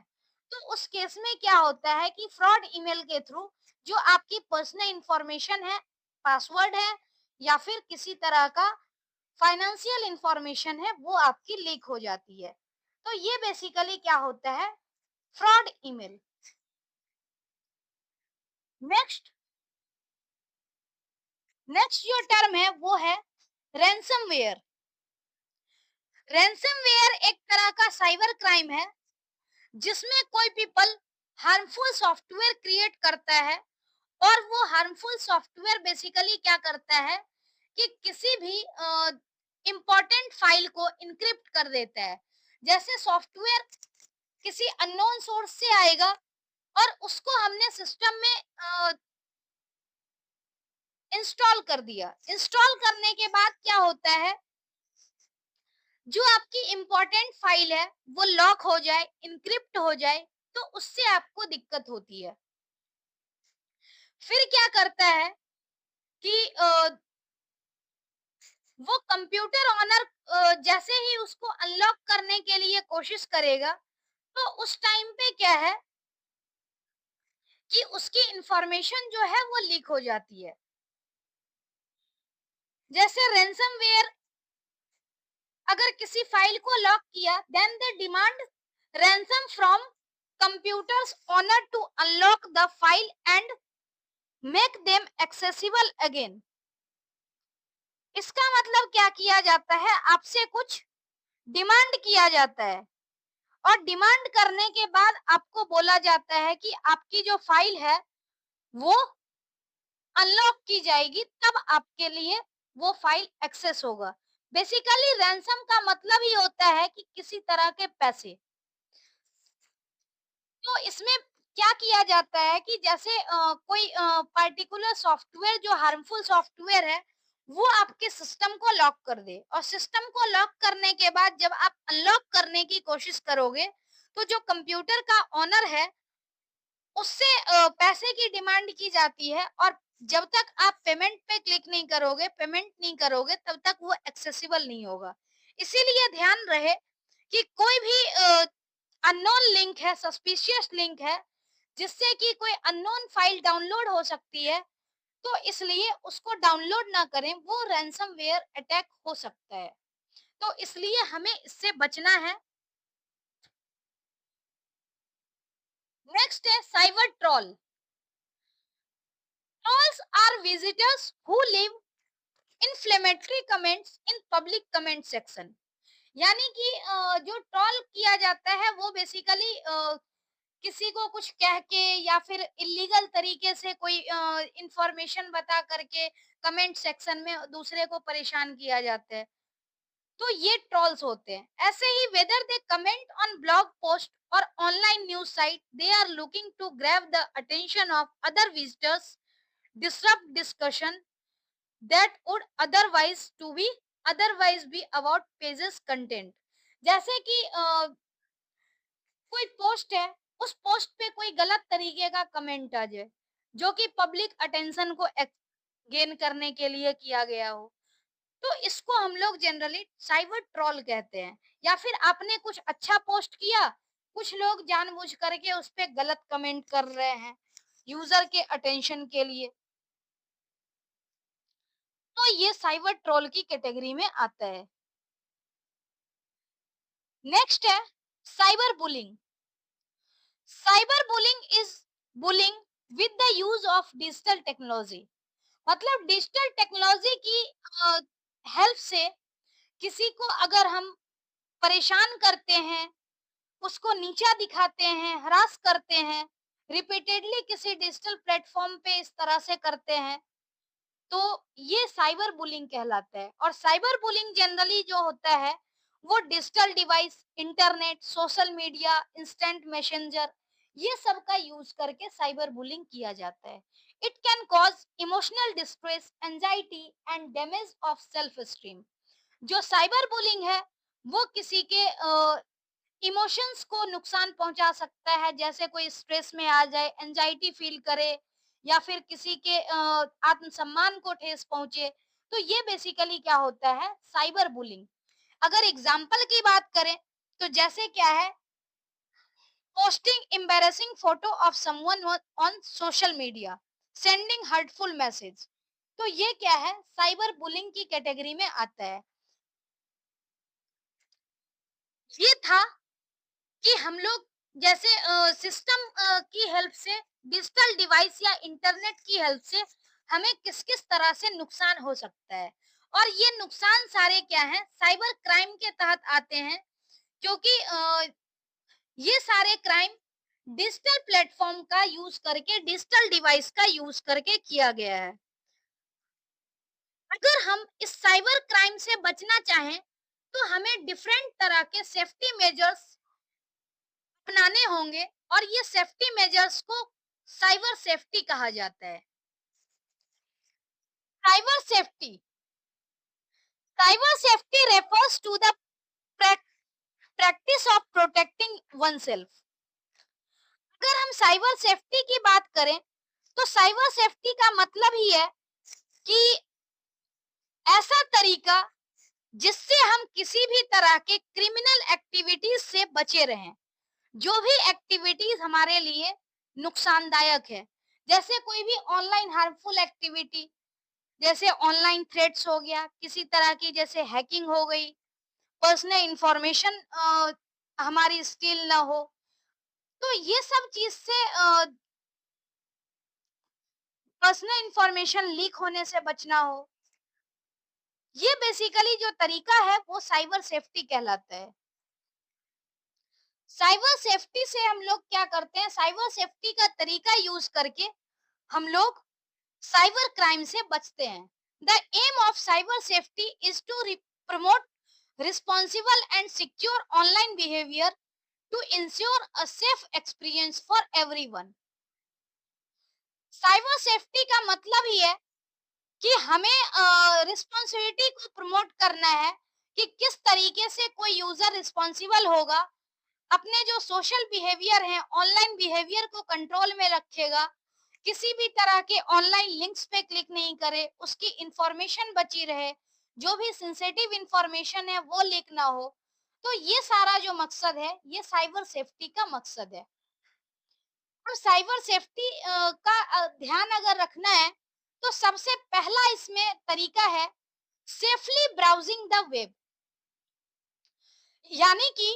तो उस केस में क्या होता है कि फ्रॉड ईमेल के थ्रू जो आपकी पर्सनल इंफॉर्मेशन है, पासवर्ड है या फिर किसी तरह का फाइनेंशियल इंफॉर्मेशन है वो आपकी लीक हो जाती है। तो ये बेसिकली क्या होता है, फ्रॉड ईमेल। नेक्स्ट नेक्स्ट जो टर्म है वो है रैंसमवेयर। रैंसमवेयर एक तरह का साइबर क्राइम है जिसमें कोई पीपल हार्मफुल सॉफ्टवेयर क्रिएट करता है, और वो हार्मफुल सॉफ्टवेयर बेसिकली क्या करता है कि किसी भी इंपॉर्टेंट फाइल को इनक्रिप्ट कर देता है। जैसे सॉफ्टवेयर किसी अननोन सोर्स से आएगा और उसको हमने सिस्टम में इंस्टॉल कर दिया। इंस्टॉल करने के बाद क्या होता है, जो आपकी इंपॉर्टेंट फाइल है वो लॉक हो जाए, इनक्रिप्ट हो जाए, तो उससे आपको दिक्कत होती है। फिर क्या करता है कि वो कंप्यूटर ऑनर जैसे ही उसको अनलॉक करने के लिए कोशिश करेगा, तो उस टाइम पे क्या है कि उसकी इंफॉर्मेशन जो है वो लीक हो जाती है। जैसे रैंसमवेयर अगर किसी फाइल को लॉक किया, then they demand ransom from computer's owner to unlock the file and make them accessible again. इसका मतलब क्या किया जाता है, आपसे कुछ डिमांड किया जाता है और डिमांड करने के बाद आपको बोला जाता है कि आपकी जो फाइल है वो अनलॉक की जाएगी, तब आपके लिए वो फाइल एक्सेस होगा। बेसिकली रैंसम का मतलब ही होता है कि किसी तरह के पैसे। तो इसमें क्या किया जाता है कि जैसे कोई पर्टिकुलर सॉफ्टवेयर जो हार्मफुल सॉफ्टवेयर है वो आपके सिस्टम को लॉक कर दे, और सिस्टम को लॉक करने के बाद जब आप अनलॉक करने की कोशिश करोगे तो जो कंप्यूटर का ओनर है उससे पैसे की डिमांड की जाती है, और जब तक आप पेमेंट पे क्लिक नहीं करोगे, पेमेंट नहीं करोगे, तब तक वो एक्सेसिबल नहीं होगा। इसीलिए ध्यान रहे कि कोई भी अननोन लिंक है, सस्पिशियस लिंक है, जिससे कि कोई अननोन फाइल डाउनलोड हो सकती है, तो इसलिए उसको डाउनलोड ना करें, वो रैंसमवेयर अटैक हो सकता है। तो इसलिए हमें इससे बचना है। नेक्स्ट है cyber troll. Trolls are visitors who leave inflammatory comments in public comment section. यानी कि जो ट्रोल किया जाता है वो बेसिकली किसी को कुछ कह के या फिर इलीगल तरीके से कोई इंफॉर्मेशन बता करके कमेंट सेक्शन में दूसरे को परेशान किया जाता है, तो ये ट्रोल्स होते हैं। ऐसे ही whether they comment on blog post और online news site, they are looking to grab the attention of other visitors, disrupt discussion that would otherwise be about pages content। जैसे कि कोई पोस्ट है, उस पोस्ट पे कोई गलत तरीके का कमेंट आ जाए जो कि पब्लिक अटेंशन को गेन करने के लिए किया गया हो, तो इसको हम लोग जनरली साइबर ट्रोल कहते हैं। या फिर आपने कुछ अच्छा पोस्ट किया, कुछ लोग जानबूझ करके उस पे गलत कमेंट कर रहे हैं यूजर के अटेंशन के लिए, तो ये साइबर ट्रोल की कैटेगरी में आता है। नेक्स्ट है cyber bullying. Cyber bullying is bullying with the use of digital technology. मतलब डिजिटल टेक्नोलॉजी की हेल्प से किसी को अगर हम परेशान करते हैं, उसको नीचा दिखाते हैं, हरास करते हैं, रिपीटेडली किसी डिजिटल प्लेटफॉर्म पे इस तरह से करते हैं, तो ये साइबर बुलिंग कहलाता है। और साइबर बुलिंग जनरली जो होता है वो digital device, internet, social media, instant messenger, ये सब का यूज करके साइबर बुलिंग किया जाता है। It can cause emotional distress, anxiety and damage of self esteem. जो साइबर बुलिंग है वो किसी के इमोशंस को नुकसान पहुंचा सकता है, जैसे कोई स्ट्रेस में आ जाए, एंजाइटी फील करे, या फिर किसी के आत्मसम्मान को ठेस पहुंचे, तो ये बेसिकली क्या होता है, साइबर बुलिंग। अगर एग्जाम्पल की बात करें तो जैसे क्या है, posting embarrassing photo of someone on social media, sending hurtful message, तो ये क्या है, साइबर बुलिंग की कैटेगरी में आता है। ये था कि हम लोग जैसे सिस्टम की हेल्प से, डिजिटल डिवाइस या इंटरनेट की हेल्प से हमें किस किस तरह से नुकसान हो सकता है। और ये नुकसान सारे क्या हैं, साइबर क्राइम के तहत आते हैं, क्योंकि ये सारे क्राइम डिजिटल प्लेटफॉर्म का यूज करके, डिजिटल डिवाइस का यूज करके किया गया है। अगर हम इस साइबर क्राइम से बचना चाहें तो हमें डिफरेंट तरह के सेफ्टी मेजर्स अपनाने होंगे, और ये सेफ्टी मेजर्स को साइबर सेफ्टी कहा जाता है। Cyber safety, cyber safety refers to the practice of protecting oneself। अगर हम साइबर सेफ्टी की बात करें तो साइबर सेफ्टी का मतलब ही है कि ऐसा तरीका जिससे हम किसी भी तरह के क्रिमिनल एक्टिविटीज से बचे रहें, जो भी एक्टिविटीज हमारे लिए नुकसानदायक है, जैसे कोई भी ऑनलाइन हार्मफुल एक्टिविटी, जैसे ऑनलाइन थ्रेट्स हो गया, किसी तरह की जैसे हैकिंग हो गई, पर्सनल इंफॉर्मेशन हमारी स्टील ना हो, तो ये सब चीज से पर्सनल इंफॉर्मेशन लीक होने से बचना हो। ये बेसिकली जो तरीका है वो साइबर सेफ्टी कहलाता है। साइबर सेफ्टी से हम लोग क्या करते हैं, साइबर सेफ्टी का तरीका यूज करके हम लोग साइबर क्राइम से बचते हैं। The aim of cyber safety is to promote responsible and secure online behaviour to ensure a safe experience for everyone. Cyber safety का मतलब ही है कि हमें रिस्पॉन्सिबिलिटी को प्रमोट करना है कि किस तरीके से कोई यूजर रिस्पॉन्सिबल होगा, अपने जो सोशल बिहेवियर है, ऑनलाइन बिहेवियर को कंट्रोल में रखेगा, किसी भी तरह के ऑनलाइन लिंक्स पे क्लिक नहीं करे, उसकी इंफॉर्मेशन बची रहे, जो भी सेंसिटिव इंफॉर्मेशन है वो लीक ना हो। तो ये सारा जो मकसद है ये साइबर सेफ्टी का मकसद है। और साइबर सेफ्टी का ध्यान अगर रखना है तो सबसे पहला इसमें तरीका है सेफली ब्राउजिंग द वेब। यानी कि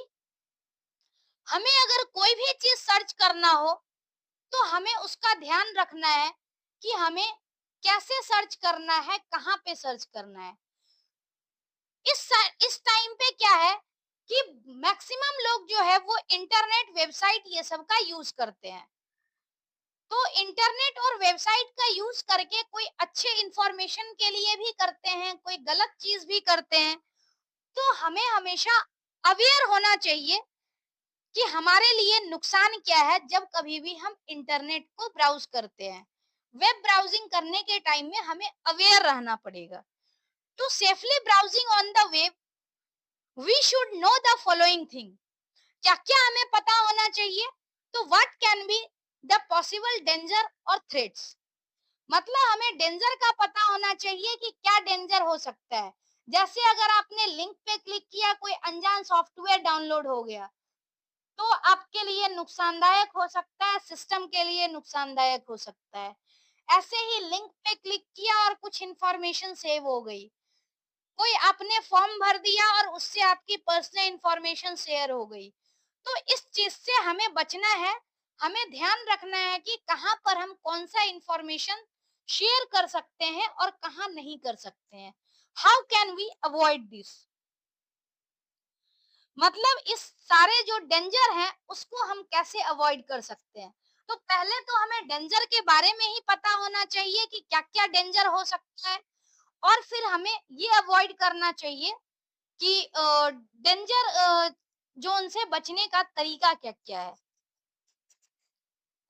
हमें अगर कोई भी चीज सर्च करना हो तो हमें उसका ध्यान रखना है कि हमें कैसे सर्च करना है, कहाँ पे सर्च करना है। इस टाइम पे क्या है कि मैक्सिमम लोग जो है वो इंटरनेट, वेबसाइट ये सब का यूज करते हैं। तो इंटरनेट और वेबसाइट का यूज करके कोई अच्छे इंफॉर्मेशन के लिए भी करते हैं, कोई गलत चीज भी करते हैं। तो हमें हमेशा अवेयर होना चाहिए कि हमारे लिए नुकसान क्या है जब कभी भी हम इंटरनेट को ब्राउज करते हैं। वेब ब्राउजिंग करने के टाइम में हमें अवेयर रहना पड़ेगा। To safely browsing on the web we should know the following thing. क्या क्या हमें पता होना चाहिए? तो what can be the possible danger और थ्रेट्स। मतलब हमें डेंजर का पता होना चाहिए कि क्या डेंजर हो सकता है। जैसे अगर आपने लिंक पे क्लिक किया, कोई अनजान सॉफ्टवेयर डाउनलोड हो गया, तो आपके लिए नुकसानदायक हो सकता है, सिस्टम के लिए नुकसानदायक हो सकता है। ऐसे ही लिंक पे क्लिक किया और कुछ इंफॉर्मेशन सेव हो गई, कोई आपने फॉर्म भर दिया और उससे आपकी पर्सनल इंफॉर्मेशन शेयर हो गई। तो इस चीज से हमें बचना है। हमें ध्यान रखना है कि कहाँ पर हम कौन सा इंफॉर्मेशन शेयर कर सकते हैं और कहाँ नहीं कर सकते हैं। How can we avoid this. मतलब इस सारे जो डेंजर हैं उसको हम कैसे अवॉइड कर सकते हैं। तो पहले तो हमें डेंजर के बारे में ही पता होना चाहिए कि क्या क्या डेंजर हो सकता है, और फिर हमें ये अवॉइड करना चाहिए कि डेंजर जो उनसे बचने का तरीका क्या क्या है,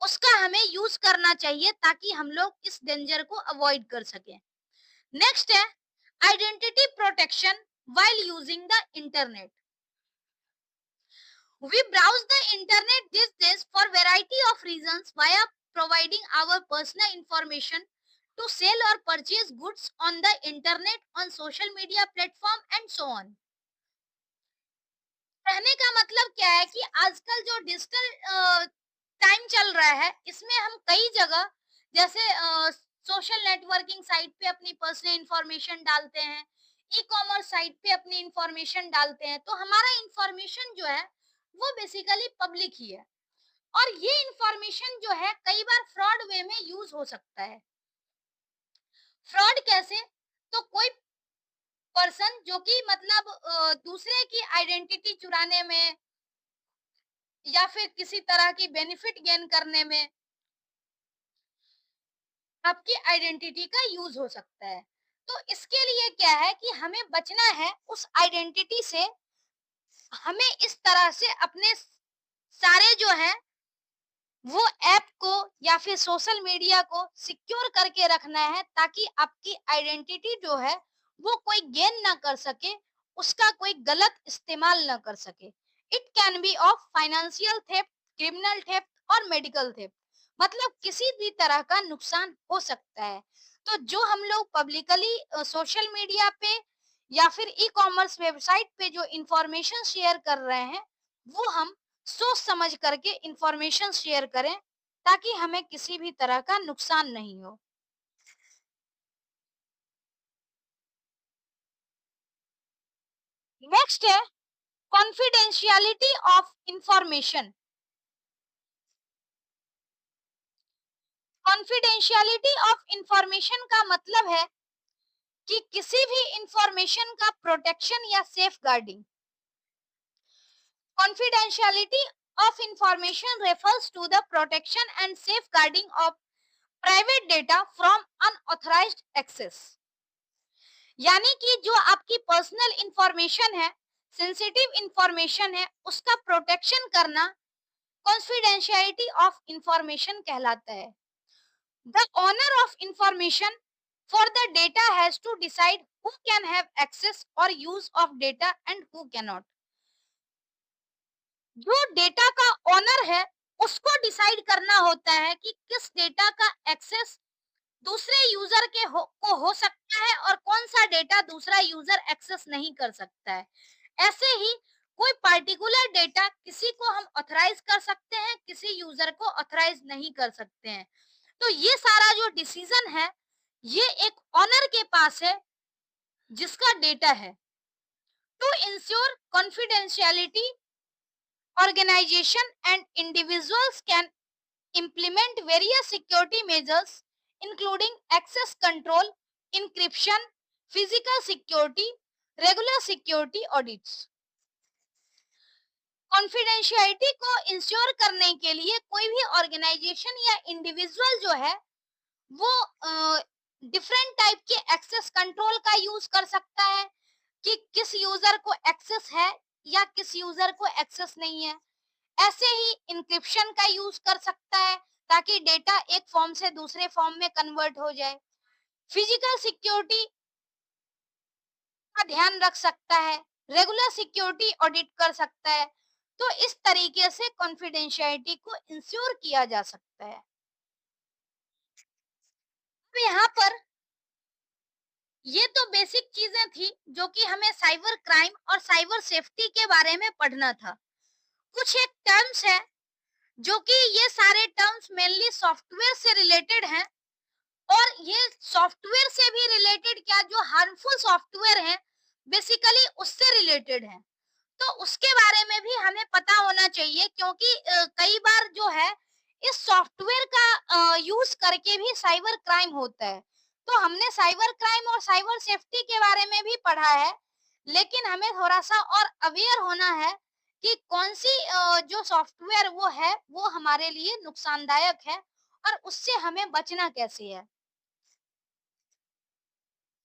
उसका हमें यूज करना चाहिए ताकि हम लोग इस डेंजर को अवॉइड कर सकें। नेक्स्ट है identity protection while using the internet. We browse the internet these days for variety of reasons via providing our personal information to sell or purchase goods on the internet, on social media platform and so on। कहने का मतलब क्या है कि आजकल जो digital time चल रहा है इसमें हम कई जगह, जैसे सोशल नेटवर्किंग साइट पे अपनी पर्सनल इंफॉर्मेशन डालते हैं, ई कॉमर्स साइट पे अपनी इंफॉर्मेशन डालते हैं, तो हमारा इंफॉर्मेशन जो है वो बेसिकली पब्लिक ही है। और ये इंफॉर्मेशन जो है कई बार फ्रॉड वे में यूज हो सकता है। फ्रॉड कैसे? तो कोई पर्सन जो कि मतलब दूसरे की आइडेंटिटी चुराने में या फिर किसी तरह की बेनिफिट गेन करने में आपकी आइडेंटिटी का यूज हो सकता है। तो इसके लिए क्या है कि हमें बचना है उस आइडेंटिटी से। हमें इस तरह से अपने सारे जो है वो ऐप को या फिर सोशल मीडिया को सिक्योर करके रखना है ताकि आपकी आइडेंटिटी जो है वो कोई गेन ना कर सके, उसका कोई गलत इस्तेमाल ना कर सके। It can be of financial theft, criminal theft और मेडिकल थेफ्ट। मतलब किसी भी तरह का नुकसान हो सकता है। तो जो हम लोग पब्लिकली सोशल मीडिया पे या फिर ई कॉमर्स वेबसाइट पे जो इंफॉर्मेशन शेयर कर रहे हैं वो हम सोच समझ करके इंफॉर्मेशन शेयर करें ताकि हमें किसी भी तरह का नुकसान नहीं हो। नेक्स्ट है confidentiality of information. Confidentiality of information का मतलब है कि किसी भी इंफॉर्मेशन का प्रोटेक्शन या safeguarding. Confidentiality of information refers to the protection and safeguarding of private data from unauthorised access. यानी कि जो आपकी पर्सनल इंफॉर्मेशन है, सेंसिटिव इंफॉर्मेशन है, उसका प्रोटेक्शन करना कॉन्फिडेंशियलिटी ऑफ इंफॉर्मेशन कहलाता है। The owner of information for the data has to decide who can have access or use of data and who cannot. जो डेटा का ओनर है उसको डिसाइड करना होता है कि किस डेटा का एक्सेस दूसरे यूजर को हो सकता है और कौन सा डेटा दूसरा यूजर एक्सेस नहीं कर सकता है। ऐसे ही कोई पार्टिकुलर डेटा किसी को हम ऑथराइज कर सकते हैं, किसी यूजर को ऑथराइज नहीं कर सकते हैं। तो ये सारा जो डिसीजन है ये एक ऑनर के पास है जिसका डेटा है। To ensure confidentiality, organization and individuals can implement various security measures including access control, encryption, physical security, regular security audits. Confidentiality को इंश्योर करने के लिए कोई भी ऑर्गेनाइजेशन या इंडिविजुअल जो है वो डिफरेंट टाइप के एक्सेस कंट्रोल का यूज कर सकता है कि किस यूजर को एक्सेस है या किस यूजर को एक्सेस नहीं है। ऐसे ही इंक्रिप्शन का यूज कर सकता है ताकि डेटा एक फॉर्म से दूसरे फॉर्म में कन्वर्ट हो जाए। फिजिकल सिक्योरिटी का ध्यान रख सकता है, रेगुलर सिक्योरिटी ऑडिट कर सकता है। तो इस तरीके से कॉन्फिडेंशियलिटी को इंश्योर किया जा सकता है। तो यहाँ पर ये तो बेसिक चीजें थी जो कि हमें साइबर क्राइम और साइबर सेफ्टी के बारे में पढ़ना था। कुछ एक टर्म्स है जो कि ये सारे टर्म्स मेनली सॉफ्टवेयर से रिलेटेड हैं और ये सॉफ्टवेयर से भी रिलेटेड क्या जो हार्मफुल सॉफ्टवेयर है बेसिकली उससे रिलेटेड है। तो उसके बारे में भी हमें पता होना चाहिए क्योंकि कई बार जो है इस सॉफ्टवेयर का यूज करके भी साइबर क्राइम होता है। तो हमने साइबर क्राइम और साइबर सेफ्टी के बारे में भी पढ़ा है, लेकिन हमें थोड़ा सा और अवेयर होना है कि कौन सी जो सॉफ्टवेयर वो है वो हमारे लिए नुकसानदायक है और उससे हमें बचना कैसे है।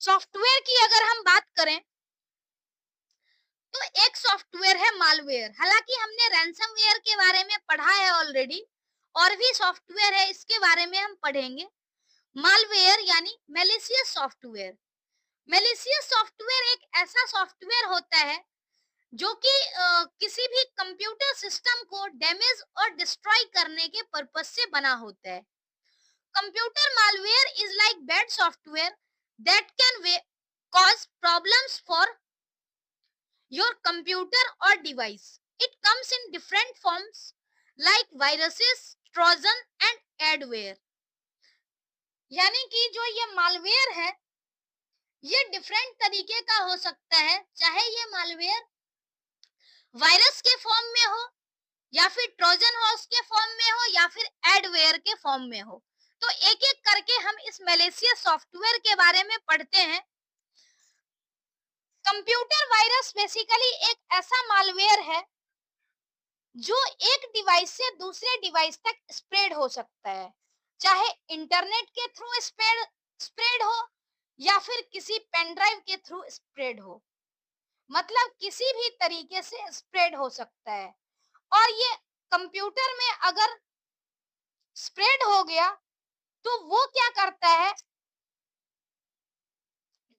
सॉफ्टवेयर की अगर हम बात करें तो एक सॉफ्टवेयर है मालवेयर। हालांकि हमने रैंसमवेयर के बारे में पढ़ा है ऑलरेडी, और भी सॉफ्टवेयर है इसके बारे में हम पढ़ेंगे। मालवेयर यानी मैलिशियस सॉफ्टवेयर। मैलिशियस सॉफ्टवेयर एक ऐसा सॉफ्टवेयर होता है जो कि किसी भी कंप्यूटर सिस्टम को डैमेज और डिस्ट्रॉय करने के पर्पज से बना होता है। Computer malware is like bad software that can cause problems for your computer or device. It comes in different forms like viruses, trojan and adware. यानी कि जो ये मालवेयर है ये डिफरेंट तरीके का हो सकता है, चाहे ये मालवेयर वायरस के फॉर्म में हो या फिर ट्रोजन हॉर्स के फॉर्म में हो या फिर एडवेयर के फॉर्म में हो। तो एक एक करके हम इस मैलिशियस सॉफ्टवेयर के बारे में पढ़ते हैं। कंप्यूटर वायरस बेसिकली एक ऐसा मालवेयर है जो एक डिवाइस से दूसरे डिवाइस तक स्प्रेड हो सकता है, चाहे इंटरनेट के थ्रू स्प्रेड हो या फिर किसी पेन ड्राइव के थ्रू स्प्रेड हो। मतलब किसी भी तरीके से स्प्रेड हो सकता है। और ये कंप्यूटर में अगर स्प्रेड हो गया तो वो क्या करता है,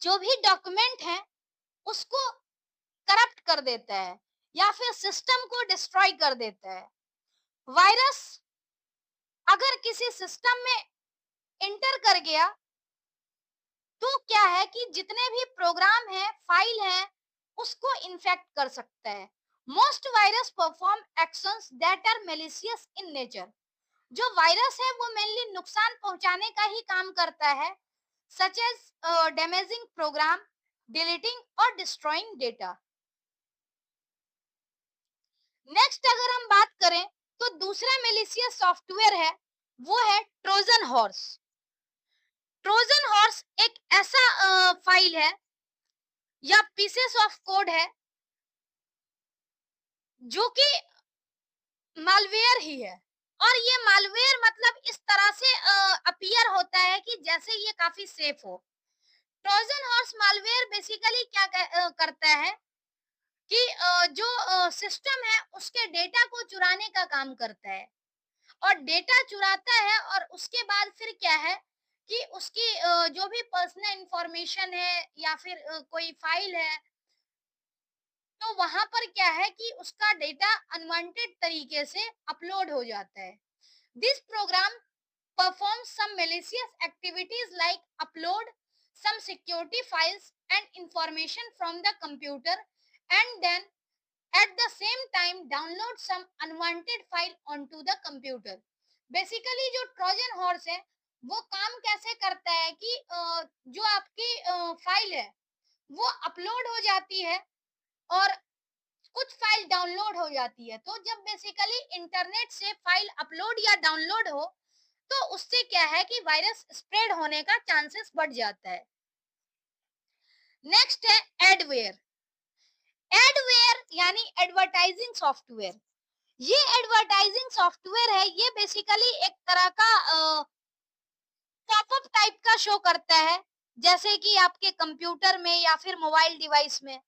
जो भी डॉक्यूमेंट है उसको करप्ट कर देता है या फिर सिस्टम को डिस्ट्रॉय कर देता है। वायरस अगर किसी सिस्टम में इंटर कर गया तो क्या है कि जितने भी प्रोग्राम है, फाइल है, उसको इन्फेक्ट कर सकता है। Most virus perform actions that are malicious in nature. जो वायरस है वो मेनली नुकसान पहुंचाने का ही काम करता है, such as damaging program, deleting और डिस्ट्रॉइंग डेटा। नेक्स्ट अगर हम बात करें तो दूसरा मैलिशियस सॉफ्टवेयर है वो है ट्रोजन हॉर्स। ट्रोजन हॉर्स एक ऐसा फाइल है या पीसेस ऑफ कोड है जो कि मालवेयर ही है। और ये मालवेयर मतलब इस तरह से अपीयर होता है कि जैसे ये काफी सेफ हो। ट्रोजन हॉर्स मालवेयर बेसिकली क्या करता है कि जो सिस्टम है उसके डेटा को चुराने का काम करता है। और डेटा चुराता है और उसके बाद फिर क्या है कि उसकी जो भी पर्सनल इंफॉर्मेशन है या फिर कोई फाइल है, तो वहां पर क्या है कि उसका डेटा अनवांटेड तरीके से अपलोड हो जाता है। This program performs some malicious activities like upload some security files and information from the computer, and then at the same time download some unwanted file onto the computer. Basically जो Trojan horse है वो काम कैसे करता है कि जो आपकी फाइल है वो अपलोड हो जाती है और कुछ फाइल डाउनलोड हो जाती है। तो जब बेसिकली इंटरनेट से फाइल अपलोड या डाउनलोड हो तो उससे क्या है कि वायरस स्प्रेड होने का चांसेस बढ़ जाता है। नेक्स्ट है एडवेयर। एडवेयर यानी एडवर्टाइजिंग सॉफ्टवेयर। ये एडवर्टाइजिंग सॉफ्टवेयर है, ये बेसिकली एक तरह का पॉपअप टाइप का शो करता है, जैसे कि आपके कंप्यूटर में या फिर मोबाइल डिवाइस में।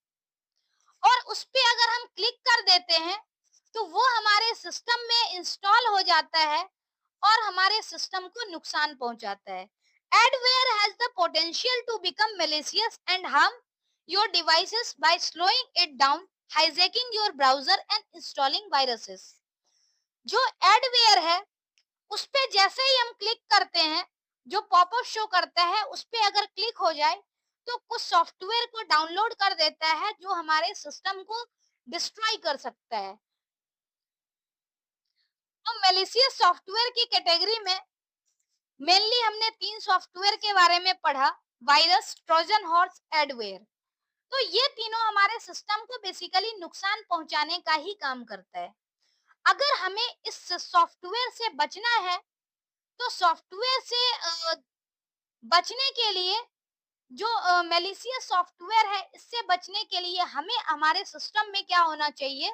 और उस पे अगर हम क्लिक कर देते हैं तो वो हमारे सिस्टम में इंस्टॉल हो जाता है और हमारे सिस्टम को नुकसान पहुंचाता है। Adware has the potential to become malicious and harm your devices by slowing it down, hijacking your browser and installing viruses. जो एडवेयर है उस पे जैसे ही हम क्लिक करते हैं, जो पॉपअप शो करता है उस पे अगर क्लिक हो जाए तो कुछ सॉफ्टवेयर को डाउनलोड कर देता है जो हमारे सिस्टम को डिस्ट्रॉय कर सकता है। तो मैलिशियस सॉफ्टवेयर की कैटेगरी में मेनली हमने 3 सॉफ्टवेयर के बारे में पढ़ा, वायरस, ट्रोजन हॉर्स, एडवेयर। तो ये तीनों हमारे सिस्टम को बेसिकली नुकसान पहुंचाने का ही काम करता है। अगर हमें इस सॉफ्टवेयर से बचना है तो सॉफ्टवेयर से बचने के लिए जो मैलिशियस सॉफ्टवेयर है इससे बचने के लिए हमें हमारे सिस्टम में क्या होना चाहिए,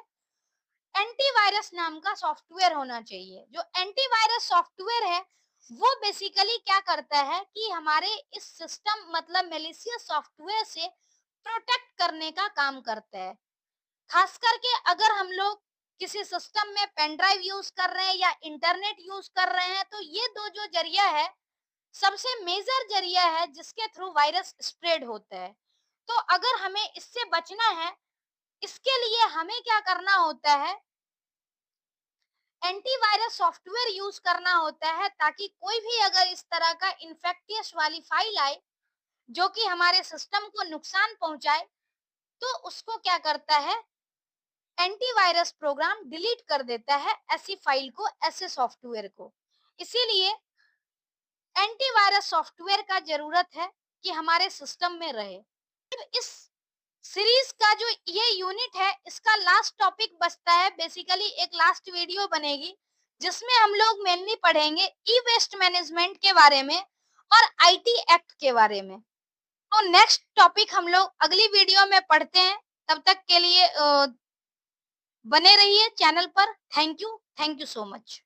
एंटीवायरस नाम का सॉफ्टवेयर होना चाहिए। जो एंटीवायरस सॉफ्टवेयर है वो बेसिकली क्या करता है कि हमारे इस सिस्टम मतलब मैलिशियस सॉफ्टवेयर से प्रोटेक्ट करने का काम करता है। खास करके अगर हम लोग किसी सिस्टम में पेन ड्राइव यूज कर रहे हैं या इंटरनेट यूज कर रहे हैं तो ये दो जो जरिया है सबसे मेजर जरिया है जिसके थ्रू वायरस स्प्रेड होता है। तो अगर हमें इससे बचना है, इसके लिए हमें क्या करना होता है, एंटीवायरस सॉफ्टवेयर यूज करना होता है ताकि कोई भी अगर इस तरह का इन्फेक्टियस वाली फाइल आए जो कि हमारे सिस्टम को नुकसान पहुंचाए तो उसको क्या करता है, एंटीवायरस प्रोग्राम डिलीट कर देता है ऐसी फाइल को, ऐसे सॉफ्टवेयर को। इसीलिए एंटीवायरस सॉफ्टवेयर का जरूरत है कि हमारे सिस्टम में रहे। इस सीरीज का जो ये यूनिट है इसका लास्ट टॉपिक बचता है, बेसिकली एक लास्ट वीडियो बनेगी जिसमें हम लोग मेनली पढ़ेंगे ई वेस्ट मैनेजमेंट के बारे में और आईटी एक्ट के बारे में। तो नेक्स्ट टॉपिक हम लोग अगली वीडियो में पढ़ते हैं। तब तक के लिए बने रहिए चैनल पर। Thank you so much.